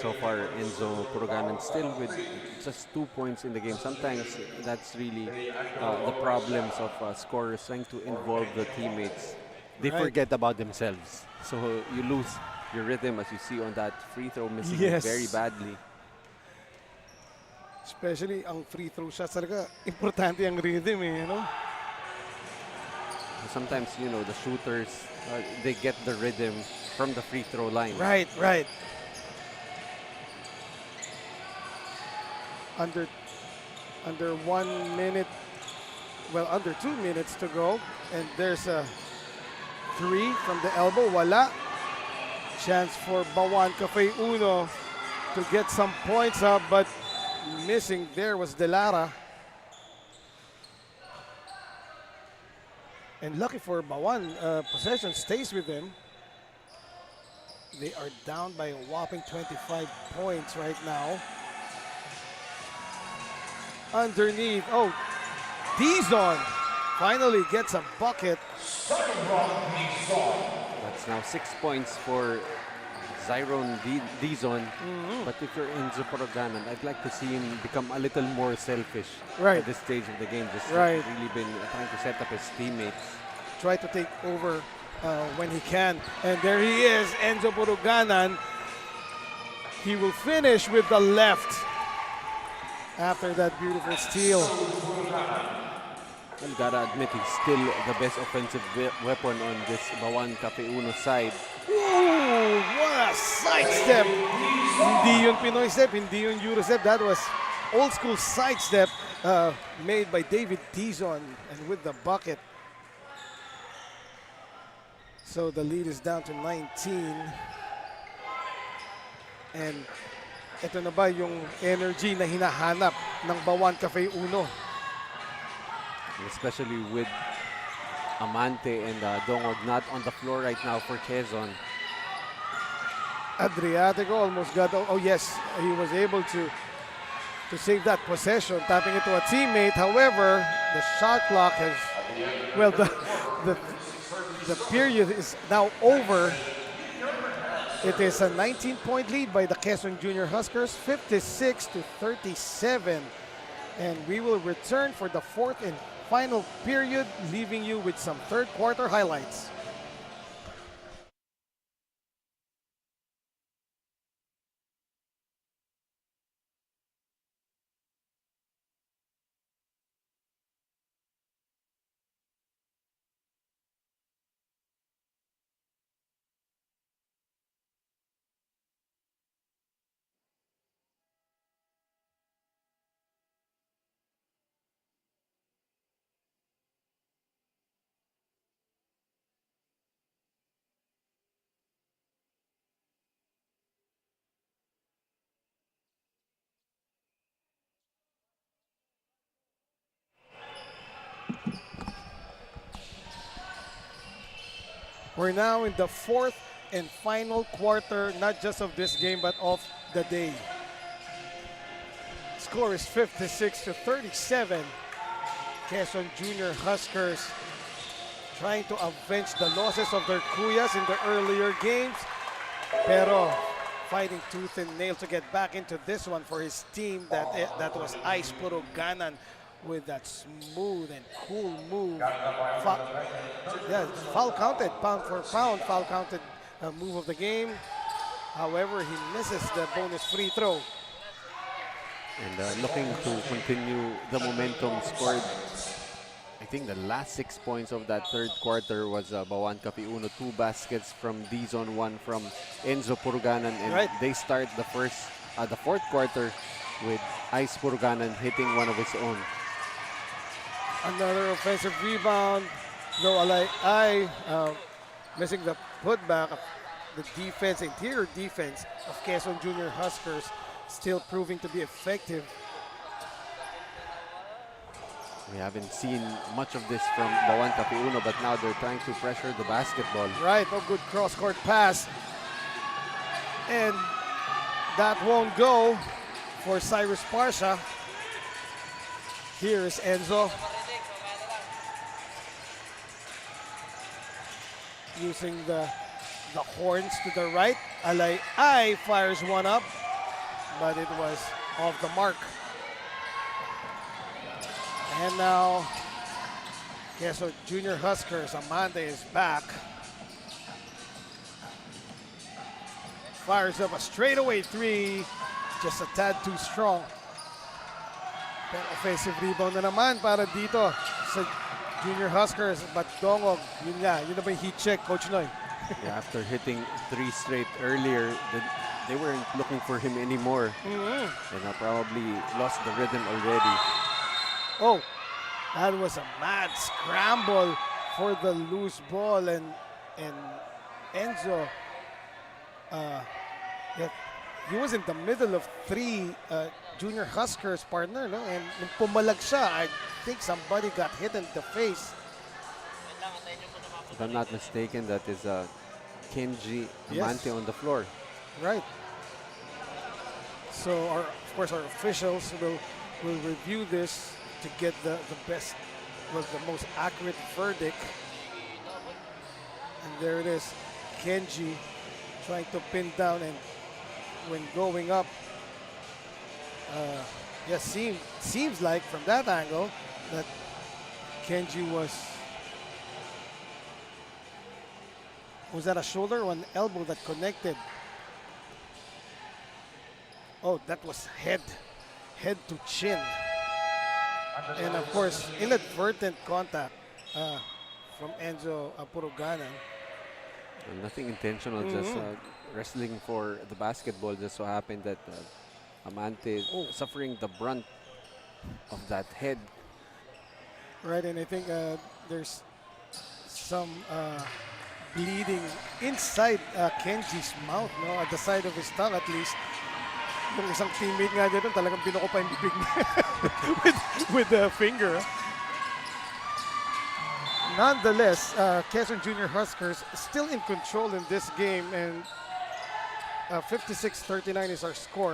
Speaker 2: So far, Enzo Puruganan still with just 2 points in the game. Sometimes that's really the problems of scorers trying to involve the teammates. They forget about themselves. So you lose your rhythm, as you see on that free throw, missing it very badly.
Speaker 1: Especially ang free throw shots talaga, importante ang rhythm eh, you know?
Speaker 2: Sometimes, you know, the shooters, they get the rhythm from the free throw line.
Speaker 1: Right. Under 1 minute, well, under 2 minutes to go. And there's a 3 from the elbow, wala. Chance for Bauan Cafe Uno to get some points up, but missing there was De Lara. And lucky for Bauan, possession stays with them. They are down by a whopping 25 points right now. Underneath, Dizon finally gets a bucket.
Speaker 2: That's now 6 points for Zyron Dizon. But if you're Enzo Puruganan, I'd like to see him become a little more selfish at this stage of the game. Just really been trying to set up his teammates.
Speaker 1: Try to take over when he can. And there he is, Enzo Puruganan. He will finish with the left after that beautiful steal.
Speaker 2: Well, gotta admit, he's still the best offensive weapon on this Bauan Cafe Uno side.
Speaker 1: Ooh, what a sidestep! Hindi yun Pinoy step, hindi yun Euro step. That was old school sidestep made by David Dizon, and with the bucket. So the lead is down to 19. And ito na ba yung energy na hinahanap ng Bauan Cafe Uno?
Speaker 2: especially with Amante and Dongog not on the floor right now for Quezon.
Speaker 1: Adriatico almost got, oh yes, he was able to save that possession, tapping it to a teammate. However, the shot clock has, well, the period is now over. It is a 19-point lead by the Quezon Junior Huskers, 56-37. And we will return for the fourth and final period, leaving you with some third quarter highlights. We're now in the fourth and final quarter, not just of this game, but of the day. Score is 56-37. Quezon Junior Huskers trying to avenge the losses of their kuyas in the earlier games, pero fighting tooth and nail to get back into this one for his team. That was Ice Puruganan with that smooth and cool move. Foul counted, pound for pound, foul counted move of the game. However, he misses the bonus free throw.
Speaker 2: And looking to continue the momentum scored. I think the last 6 points of that third quarter was Bauan Cafe Uno, 2 baskets from D-Zone, 1 from Enzo Puruganan, and they start the fourth quarter with Ice Puruganan hitting one of his own.
Speaker 1: Another offensive rebound, though missing the putback. The defense, interior defense of Quezon Junior Huskers still proving to be effective.
Speaker 2: We haven't seen much of this from Bauan Cafe Uno, but now they're trying to pressure the basketball.
Speaker 1: Right, a good cross-court pass. And that won't go for Cyrus Parsha. Here is Enzo. Using the horns to the right. Alay Ay fires one up, but it was off the mark. And now, Quezon Junior Huskers, Amanda is back. Fires up a straightaway 3, just a tad too strong. Pero offensive rebound na naman para dito sa Junior Huskers, but Dongog, yun na ba yung heat check, Coach Noy?
Speaker 2: Yeah, after hitting 3 straight earlier, they weren't looking for him anymore. And probably lost the rhythm already.
Speaker 1: Oh, that was a mad scramble for the loose ball, and Enzo, he was in the middle of 3 Junior Huskers partner, no? And nung pumalag siya, I think somebody got hit in the face.
Speaker 2: If I'm not mistaken, that is Kenji Amante on the floor.
Speaker 1: Right. So of course our officials will review this to get the best, the most accurate verdict. And there it is, Kenji trying to pin down, and when going up, seems like from that angle that Kenji was that a shoulder or an elbow that connected? Oh, that was head to chin. And of course, inadvertent contact from Enzo Puruganan.
Speaker 2: Nothing intentional, just wrestling for the basketball. Just so happened that Amante suffering the brunt of that head.
Speaker 1: Right, and I think there's some bleeding inside Kenji's mouth, no? At the side of his tongue at least. Yung isang teammate nga dito, talagang binuko pa yung bibig niya with the finger. Nonetheless, Quezon Junior Huskers still in control in this game, and 56-39 is our score.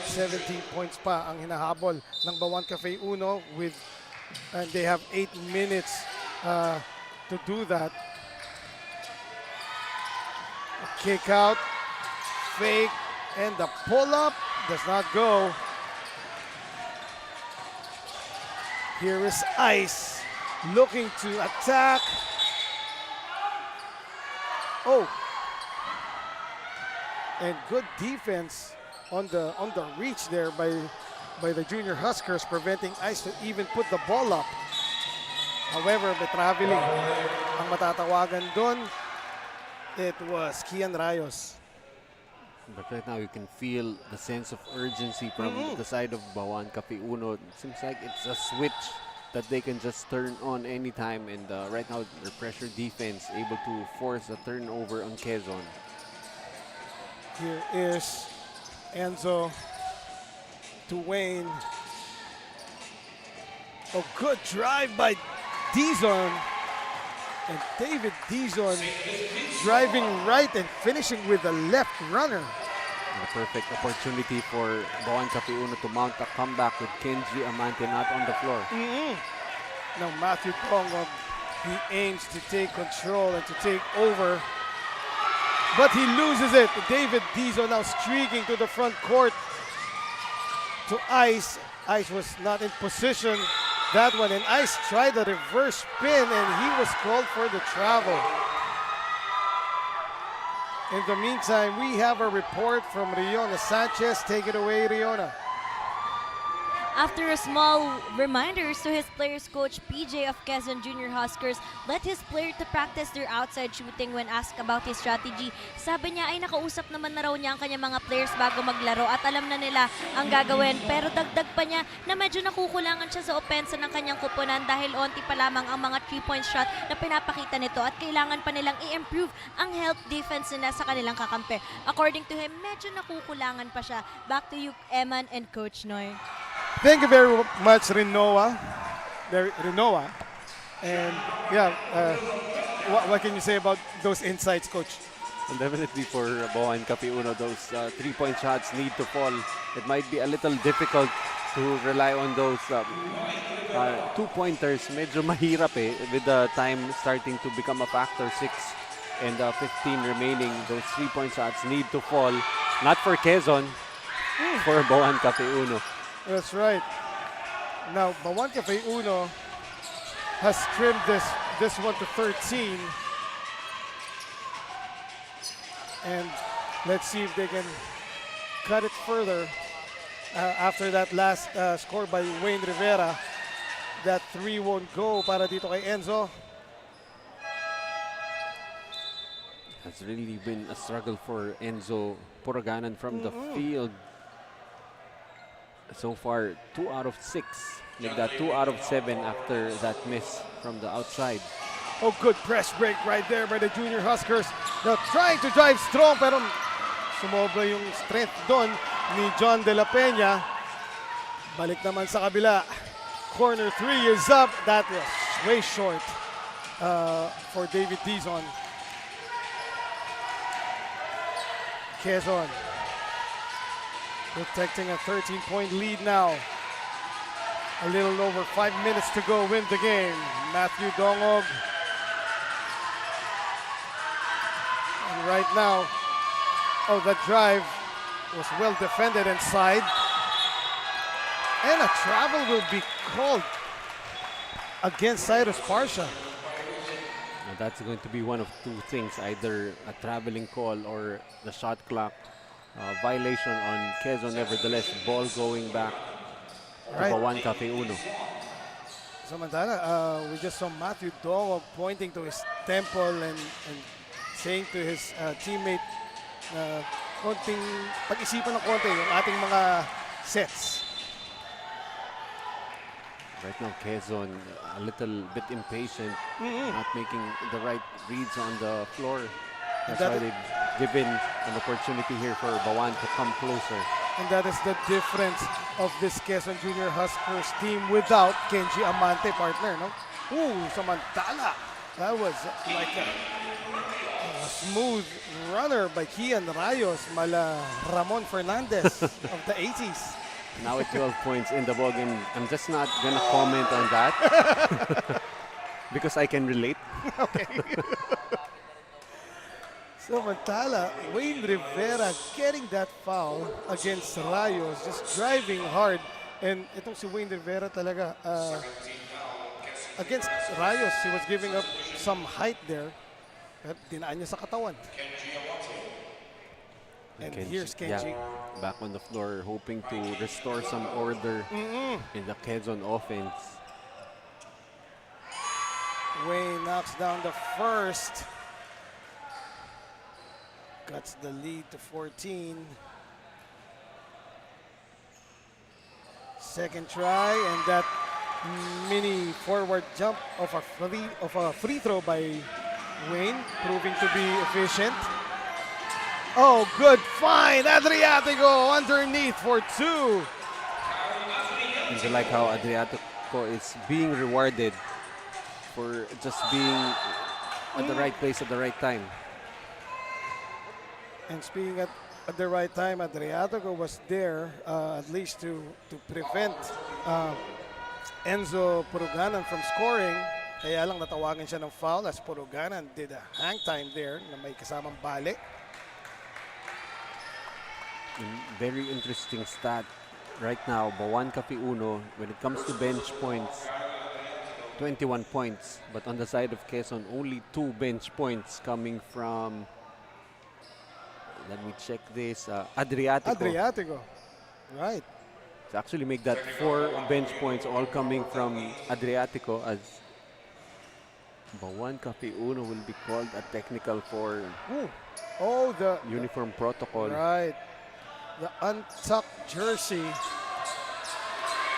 Speaker 1: 17 points pa ang hinahabol ng Bauan Cafe Uno and they have 8 minutes to do that. A kick out, fake, and the pull-up does not go. Here is Ice looking to attack. Oh, and good defense on the reach there by the Junior Huskers, preventing Ice to even put the ball up. However, may traveling ang matatawagan doon. It was Kian Rayos.
Speaker 2: But right now you can feel the sense of urgency from the side of Bauan Cafe Uno. It seems like it's a switch that they can just turn on anytime, and right now their pressure defense able to force a turnover on Quezon.
Speaker 1: Here is Enzo to Wayne. A good drive by Dizon. And David Dizon driving right and finishing with a left runner.
Speaker 2: A perfect opportunity for Bauan Cafe Uno to mount a comeback with Kenji Amante not on the floor.
Speaker 1: Now Matthew Tongog, he aims to take control and to take over, but he loses it. David Dizon now streaking to the front court to Ice. Ice was not in position that one, and Ice tried a reverse spin and he was called for the travel. In the meantime, we have a report from Riona Sanchez. Take it away, Riona.
Speaker 4: After a small reminders to his players coach PJ of Quezon Junior Huskers, let his player to practice their outside shooting when asked about his strategy. Sabi niya ay nakausap naman na raw niya ang kanyang mga players bago maglaro at alam na nila ang gagawin. Pero dagdag pa niya na medyo nakukulangan siya sa opensa ng kanyang kupunan dahil onti pa lamang ang mga 3-point shot na pinapakita nito at kailangan pa nilang i-improve ang help defense nila sa kanilang kakampi. According to him, medyo nakukulangan pa siya. Back to you, Eman and Coach Noy.
Speaker 1: Thank you very much, Rinoa. And yeah, what can you say about those insights, Coach?
Speaker 2: And definitely for Bauan Cafe Uno, those 3-point shots need to fall. It might be a little difficult to rely on those 2-pointers. Medyo mahirap with the time starting to become a factor. 6 and 15 remaining. Those 3-point shots need to fall. Not for Quezon, for Bauan Cafe Uno.
Speaker 1: That's right. Now, Bauan Cafe Uno has trimmed this one to 13. And let's see if they can cut it further after that last score by Wayne Rivera. That 3 won't go para dito kay Enzo.
Speaker 2: Has really been a struggle for Enzo Puraganan from the field. So far, 2 out of 6. Like that 2 out of 7 after that miss from the outside.
Speaker 1: Oh, good press break right there by the Junior Huskers. Now trying to drive strong pero sumobra yung strength doon ni John De La Peña. Balik naman sa kabila. Corner 3 is up. That was way short for David Dizon. Quezon protecting a 13-point lead now. A little over 5 minutes to go win the game. Matthew Dongog. And right now, that drive was well defended inside. And a travel will be called against Cyrus Parsha.
Speaker 2: Now that's going to be one of two things, either a traveling call or the shot clock violation on Quezon. Nevertheless, ball going back to Bauan Cafe Uno.
Speaker 1: Samantala, we just saw Matthew Dongog pointing to his temple and saying to his teammate, konting pag-isipan ng konti yung ating mga sets.
Speaker 2: Right now, Quezon a little bit impatient, not making the right reads on the floor. That's why they've given an opportunity here for Bauan to come closer.
Speaker 1: And that is the difference of this Quezon Junior Huskers team without Kenji Amante, partner, no? Ooh, samantala. That was like a smooth runner by Kian Rayos, mala Ramon Fernandez of the 80s.
Speaker 2: Now at 12 points in the ballgame. I'm just not gonna comment on that because I can relate.
Speaker 1: Okay. Samantala, Wayne Rivera getting that foul against Rayos, just driving hard. And itong si Wayne Rivera talaga, against Rayos, he was giving up some height there. Pero dinaan niya sa katawan. And here's Kenji.
Speaker 2: Yeah, back on the floor, hoping to restore some order in the Quezon offense.
Speaker 1: Wayne knocks down the first. Cuts the lead to 14. Second try, and that mini forward jump of a free throw by Wayne, proving to be efficient. Oh, good find. Adriatico underneath for two.
Speaker 2: And I like how Adriatico is being rewarded for just being at the right place at the right time.
Speaker 1: And speaking at the right time, Adriatico was there at least to prevent Enzo Puruganan from scoring. Kaya lang natawagan siya ng foul as Puruganan did a hang time there na may kasamang bali.
Speaker 2: Very interesting stat right now. Bauan Cafe Uno, when it comes to bench points, 21 points. But on the side of Quezon, only 2 bench points coming from, let me check this, Adriatico.
Speaker 1: Adriatico, right.
Speaker 2: To actually make that 4 bench points all coming from Adriatico, as Bauan Cafe Uno will be called a technical for
Speaker 1: the
Speaker 2: uniform protocol.
Speaker 1: Right. The untucked jersey,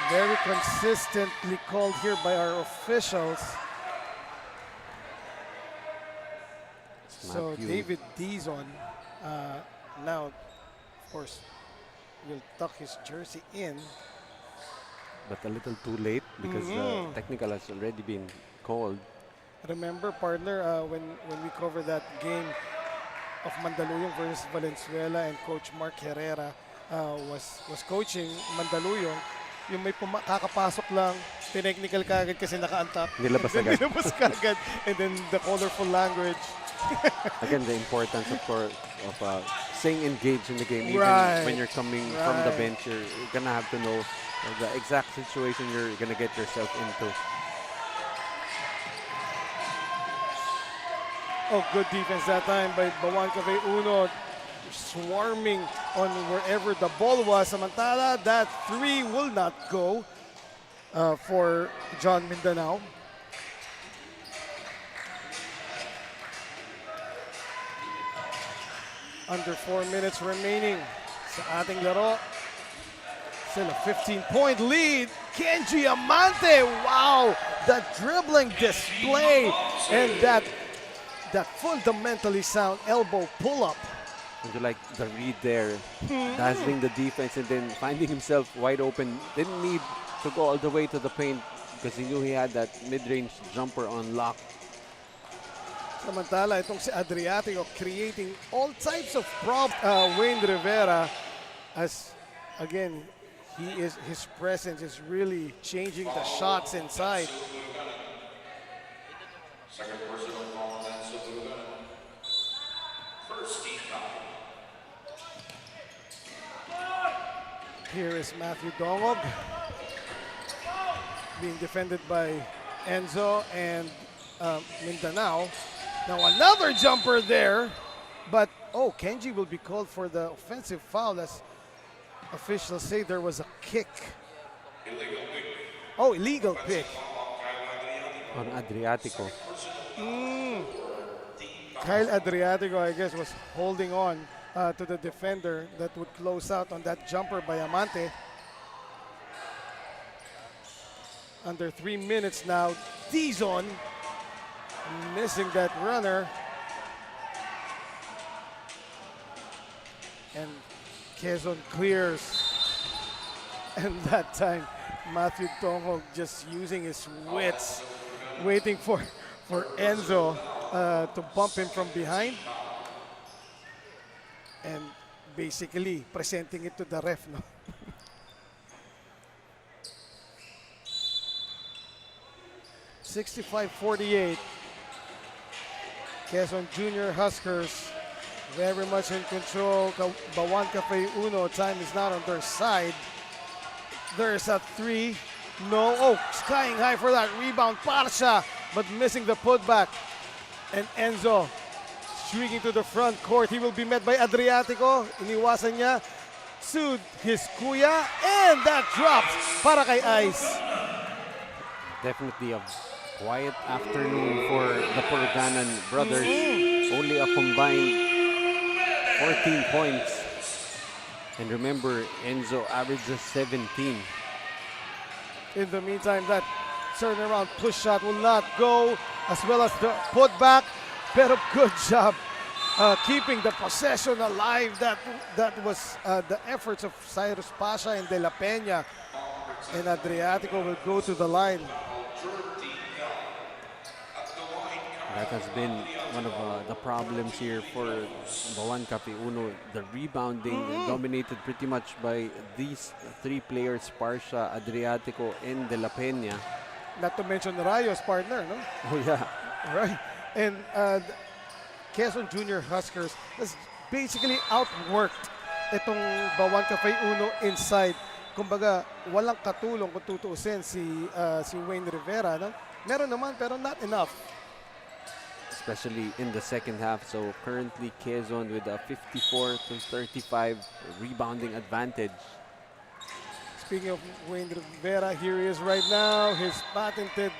Speaker 1: very consistently called here by our officials. So
Speaker 2: Matthew.
Speaker 1: David Dizon now, of course, will tuck his jersey in.
Speaker 2: But a little too late because the technical has already been called.
Speaker 1: Remember, partner, when we covered that game of Mandaluyong versus Valenzuela, and Coach Mark Herrera was coaching Mandaluyong, yung may kakapasok lang, tinechnical kagad kasi naka-untap.
Speaker 2: Nilabas agad.
Speaker 1: Nilabas kagad. And then the colorful language.
Speaker 2: Again, the importance, of course, of staying engaged in the game. Even
Speaker 1: Right.
Speaker 2: when you're coming from the bench, you're gonna have to know the exact situation you're gonna get yourself into.
Speaker 1: Oh, good defense that time by Bauan Cafe Uno, swarming on wherever the ball was. Samantala, that 3 will not go for John Mindanao. Under 4 minutes remaining sa ating laro. Still a 15-point lead. Kenji Amante, wow! The dribbling display and that fundamentally sound elbow pull-up.
Speaker 2: And you like the read there, dazzling the defense and then finding himself wide open. Didn't need to go all the way to the paint because he knew he had that mid-range jumper on lock.
Speaker 1: Samantala, itong si Adriatico creating all types of Wayne Rivera, as again, his presence is really changing the shots inside.
Speaker 3: Second personal foul on Enzo Puruganan. First team foul.
Speaker 1: Here is Matthew Dongog being defended by Enzo and Mindanao. Now another jumper there, but Kenji will be called for the offensive foul as officials say there was a kick. Illegal pick.
Speaker 2: On Adriatico.
Speaker 1: Kyle Adriatico, I guess, was holding on to the defender that would close out on that jumper by Amante. Under 3 minutes now, Dizon missing that runner. And Quezon clears. And that time, Matthew Tongog just using his wits waiting for Enzo to bump him from behind. And basically presenting it to the ref, no? (65-48). Quezon Junior Huskers very much in control. Bauan Cafe Uno, time is not on their side. There's a three. No. Oh, skying high for that rebound. Parsha, but missing the putback. And Enzo streaking to the front court. He will be met by Adriatico. Iniwasan niya to his kuya. And that drops para kay Ice.
Speaker 2: Definitely a quiet afternoon for the Puruganan brothers. Only a combined 14 points. And remember, Enzo averages 17.
Speaker 1: In the meantime, that turnaround push shot will not go, as well as the putback. Pero good job keeping the possession alive. That was the efforts of Cyrus Pasha and De La Peña. And Adriatico will go to the line.
Speaker 2: That has been one of the problems here for Bauan Cafe Uno. The rebounding dominated pretty much by these three players, Parsha, Adriatico, and De La Peña.
Speaker 1: Not to mention Rayo's partner, no?
Speaker 2: Oh yeah.
Speaker 1: Right. And Quezon Junior Huskers has basically outworked itong Bauan Cafe Uno inside. Kumbaga, walang katulong kung tutuusin si Wayne Rivera. No? Meron naman, pero not enough.
Speaker 2: Especially in the second half. So currently Quezon with a 54-35 rebounding advantage.
Speaker 1: Speaking of Wayne Rivera, here he is right now. His patented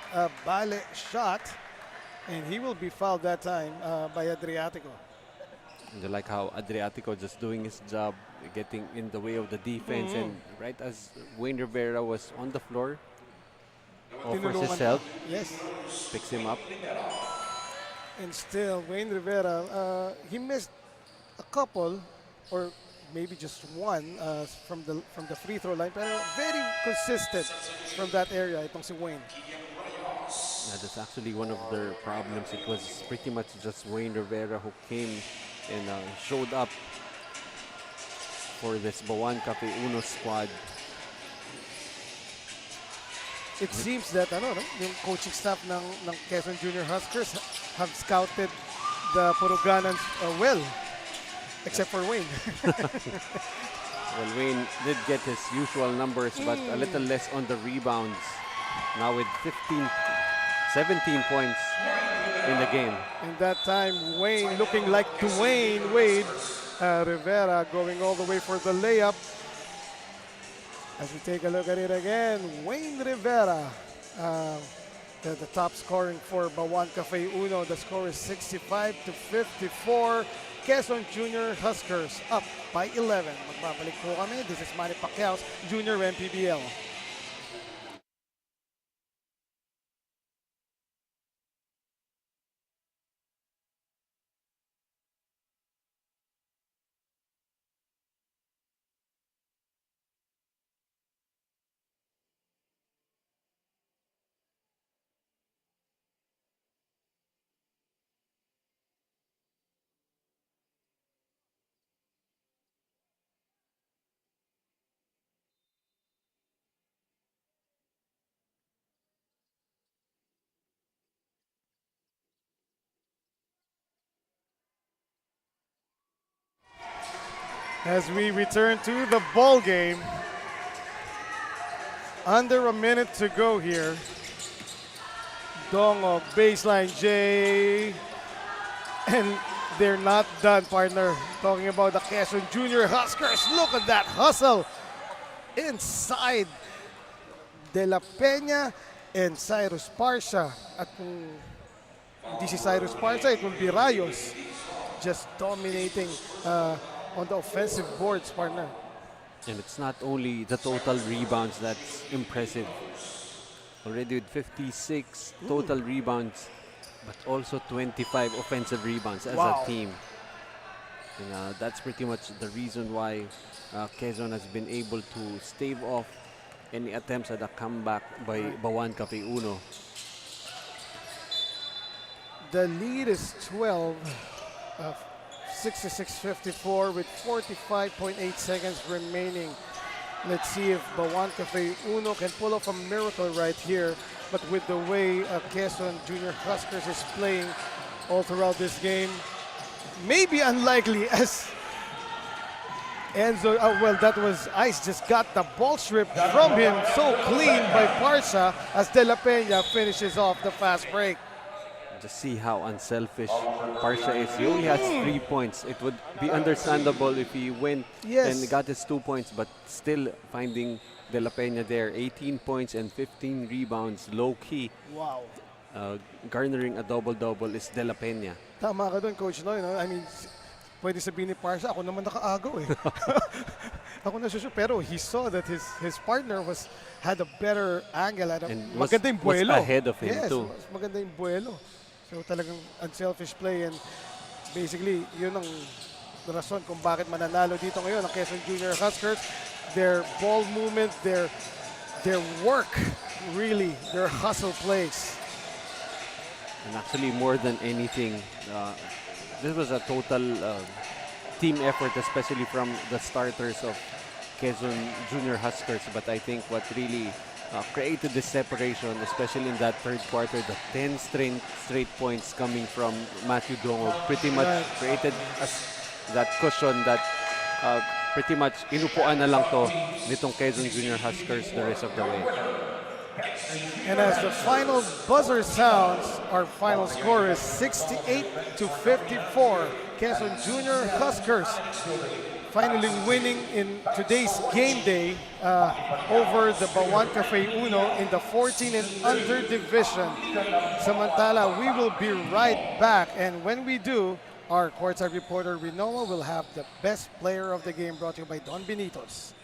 Speaker 1: ballet shot. And he will be fouled that time by Adriatico.
Speaker 2: And I like how Adriatico just doing his job, getting in the way of the defense. And right as Wayne Rivera was on the floor, offers his help,
Speaker 1: yes,
Speaker 2: picks him up.
Speaker 1: And still, Wayne Rivera, he missed a couple, or maybe just one from the free throw line, but very consistent from that area. Itong si Wayne.
Speaker 2: Yeah, that's actually one of their problems. It was pretty much just Wayne Rivera who came and showed up for this Bauan Cafe Uno squad.
Speaker 1: It seems that yung coaching staff ng Quezon Junior Huskers have scouted the Puruganans well, except for Wayne.
Speaker 2: Well, Wayne did get his usual numbers, but a little less on the rebounds. Now with 17 points in the game.
Speaker 1: In that time, Wayne looking like Dwayne Wade. Rivera going all the way for the layup. As we take a look at it again, Wayne Rivera, the top scoring for Bauan Cafe Uno. The score is 65-54. Quezon Junior Huskers up by 11. Magbabalik po kami. This is Manny Pacquiao's Junior MPBL. As we return to the ball game, under a minute to go here. Dongo, baseline J, and they're not done, partner. Talking about the Quezon Junior Huskers. Look at that hustle inside. De La Peña and Cyrus Parsha. At kung hindi si Cyrus Parsha, it will be Rayos. Just dominating on the offensive boards, partner.
Speaker 2: And it's not only the total rebounds that's impressive. Already with 56 total rebounds, but also 25 offensive rebounds as a team. And that's pretty much the reason why Quezon has been able to stave off any attempts at a comeback by Bauan Cafe Uno.
Speaker 1: The lead is 12, 66-54 with 45.8 seconds remaining. Let's see if Bauan Cafe Uno can pull off a miracle right here. But with the way Quezon Junior Huskers is playing all throughout this game, maybe unlikely as Enzo, well, that was Ice just got the ball stripped from him so clean by Parsa as De La Peña finishes off the fast break.
Speaker 2: Just see how unselfish Parsha is. He only has 3 points. It would be understandable if he went and got his 2 points, but still finding De La Peña there. 18 points and 15 rebounds, low-key.
Speaker 1: Wow.
Speaker 2: Garnering a double-double is De La Peña.
Speaker 1: Tama ka doon, Coach Noy. No? I mean, pwede sabihin ni Parsa, ako naman nakaagaw eh. Ako nasusyo, pero he saw that his partner had a better angle. Maganda yung buwelo.
Speaker 2: Was ahead of him too.
Speaker 1: Yes, maganda yung buwelo. So talagang unselfish play, and basically yun ang rason kung bakit mananalo dito ngayon ang Quezon Junior Huskers. Their ball movement, their work, really, their hustle plays.
Speaker 2: And actually, more than anything, this was a total team effort, especially from the starters of Quezon Junior Huskers. But I think what really created this separation, especially in that third quarter, the 10 straight points coming from Matthew Dongo, pretty much created that cushion that pretty much inupuan na lang to nitong Quezon Junior Huskers the rest of the way.
Speaker 1: And as the final buzzer sounds, our final score is 68-54. Quezon Junior Huskers finally winning in today's game day over the Bauan Cafe Uno in the 14 and under division. Samantala, we will be right back, and when we do, our courtside reporter Rinoa will have the best player of the game brought to you by Don Benitos.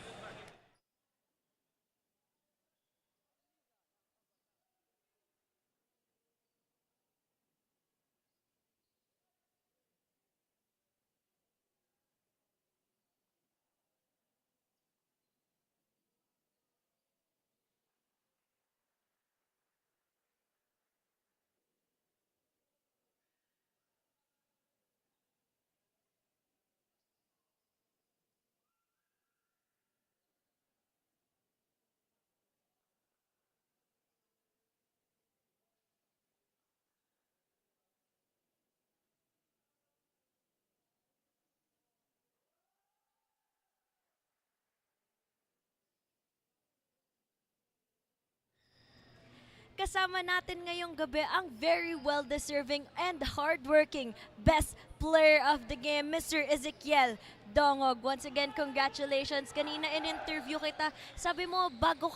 Speaker 4: Kasama natin ngayong gabi ang very well-deserving and hardworking best player of the game, Mr. Ezekiel Dongog. Once again, congratulations. Kanina in-interview kita, sabi mo bago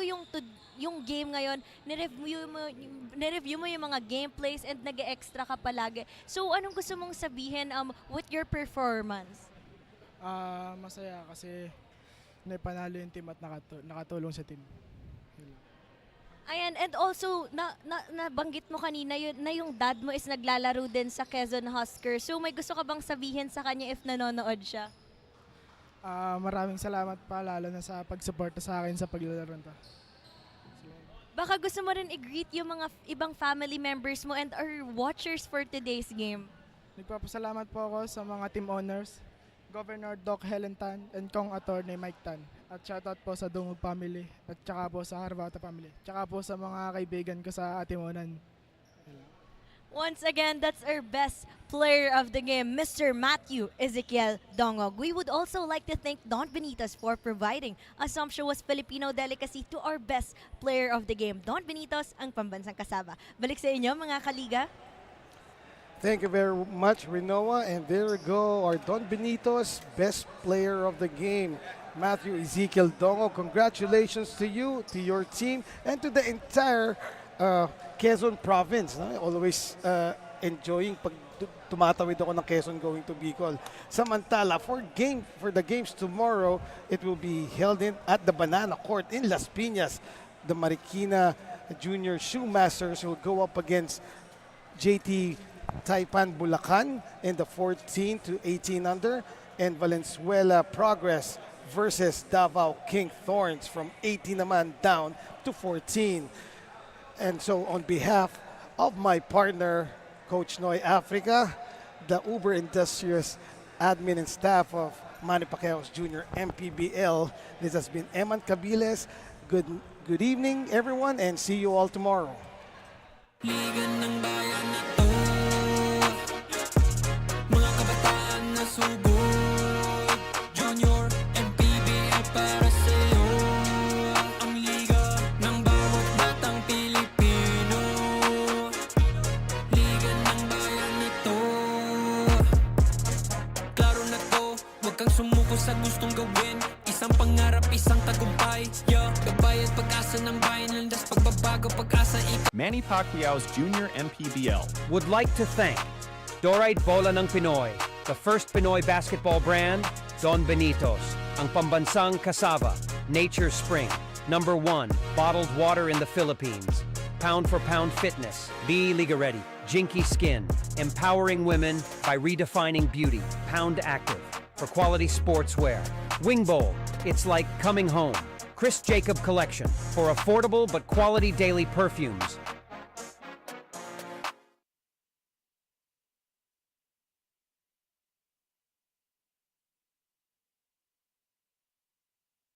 Speaker 4: yung game ngayon, nireview mo yung mga gameplays and nag-extra ka palagi. So anong gusto mong sabihin with your performance?
Speaker 14: Masaya kasi naipanalo yung team at nakatulong sa team.
Speaker 4: Ayan, and also, nabanggit mo kanina na yung dad mo is naglalaro din sa Quezon Huskers. So may gusto ka bang sabihin sa kanya if nanonood siya?
Speaker 14: Maraming salamat pa, lalo na sa pag-suporta sa akin sa paglalaro nito.
Speaker 4: Baka gusto mo rin i-greet yung mga ibang family members mo and our watchers for today's game.
Speaker 14: Nagpapasalamat po ako sa mga team owners, Governor Doc Helen Tan and Kong Attorney Mike Tan. At shoutout po sa Dungog family at tsaka po sa Harvata family. Tsaka po sa mga kaibigan ko sa Atimonan.
Speaker 4: Once again, that's our best player of the game, Mr. Matthew Ezekiel Dongog. We would also like to thank Don Benitos for providing a sumptuous Filipino delicacy to our best player of the game. Don Benitos, ang pambansang kasaba. Balik sa inyo mga kaliga.
Speaker 1: Thank you very much, Rinoa. And there we go, our Don Benitos, best player of the game, Matthew Ezekiel Dongo. Congratulations to you, to your team, and to the entire Quezon province. No? Always enjoying pag tumatawid ako ng Quezon going to Bicol. Samantala, for the games tomorrow, it will be held at the Banana Court in Las Piñas. The Marikina Junior Shoemasters will go up against JT Taipan Bulacan in the 14 to 18 under, and Valenzuela Progress versus Davao King Thorns from 18 naman down to 14. And so on behalf of my partner Coach Noy Africa, the uber industrious admin and staff of Manny Pacquiao's Junior MPBL. This has been Eman Cabiles. Good evening, everyone, and see you all tomorrow.
Speaker 15: Liga ng bayan na to, mga kabataan na sugod, Junior MPBL para sa'yo, ang liga ng bawat batang Pilipino. Liga ng bayan na to, klaro na to, huwag kang sumuko sa gustong gawin, isang pangarap, isang tagumpay, yeah, gabay at pag-asa ng bayan, landas pagbabago, pag-asa
Speaker 13: Manny Pacquiao's Junior MPBL would like to thank Dorite Bola ng Pinoy, the first Pinoy basketball brand, Don Benitos, ang pambansang cassava, Nature Spring, #1 bottled water in the Philippines, pound for pound fitness, Be Liga Ready, Jinky Skin, empowering women by redefining beauty, Pound Active, for quality sportswear, Wing Bowl, it's like coming home, Chris Jacob Collection, for affordable but quality daily perfumes,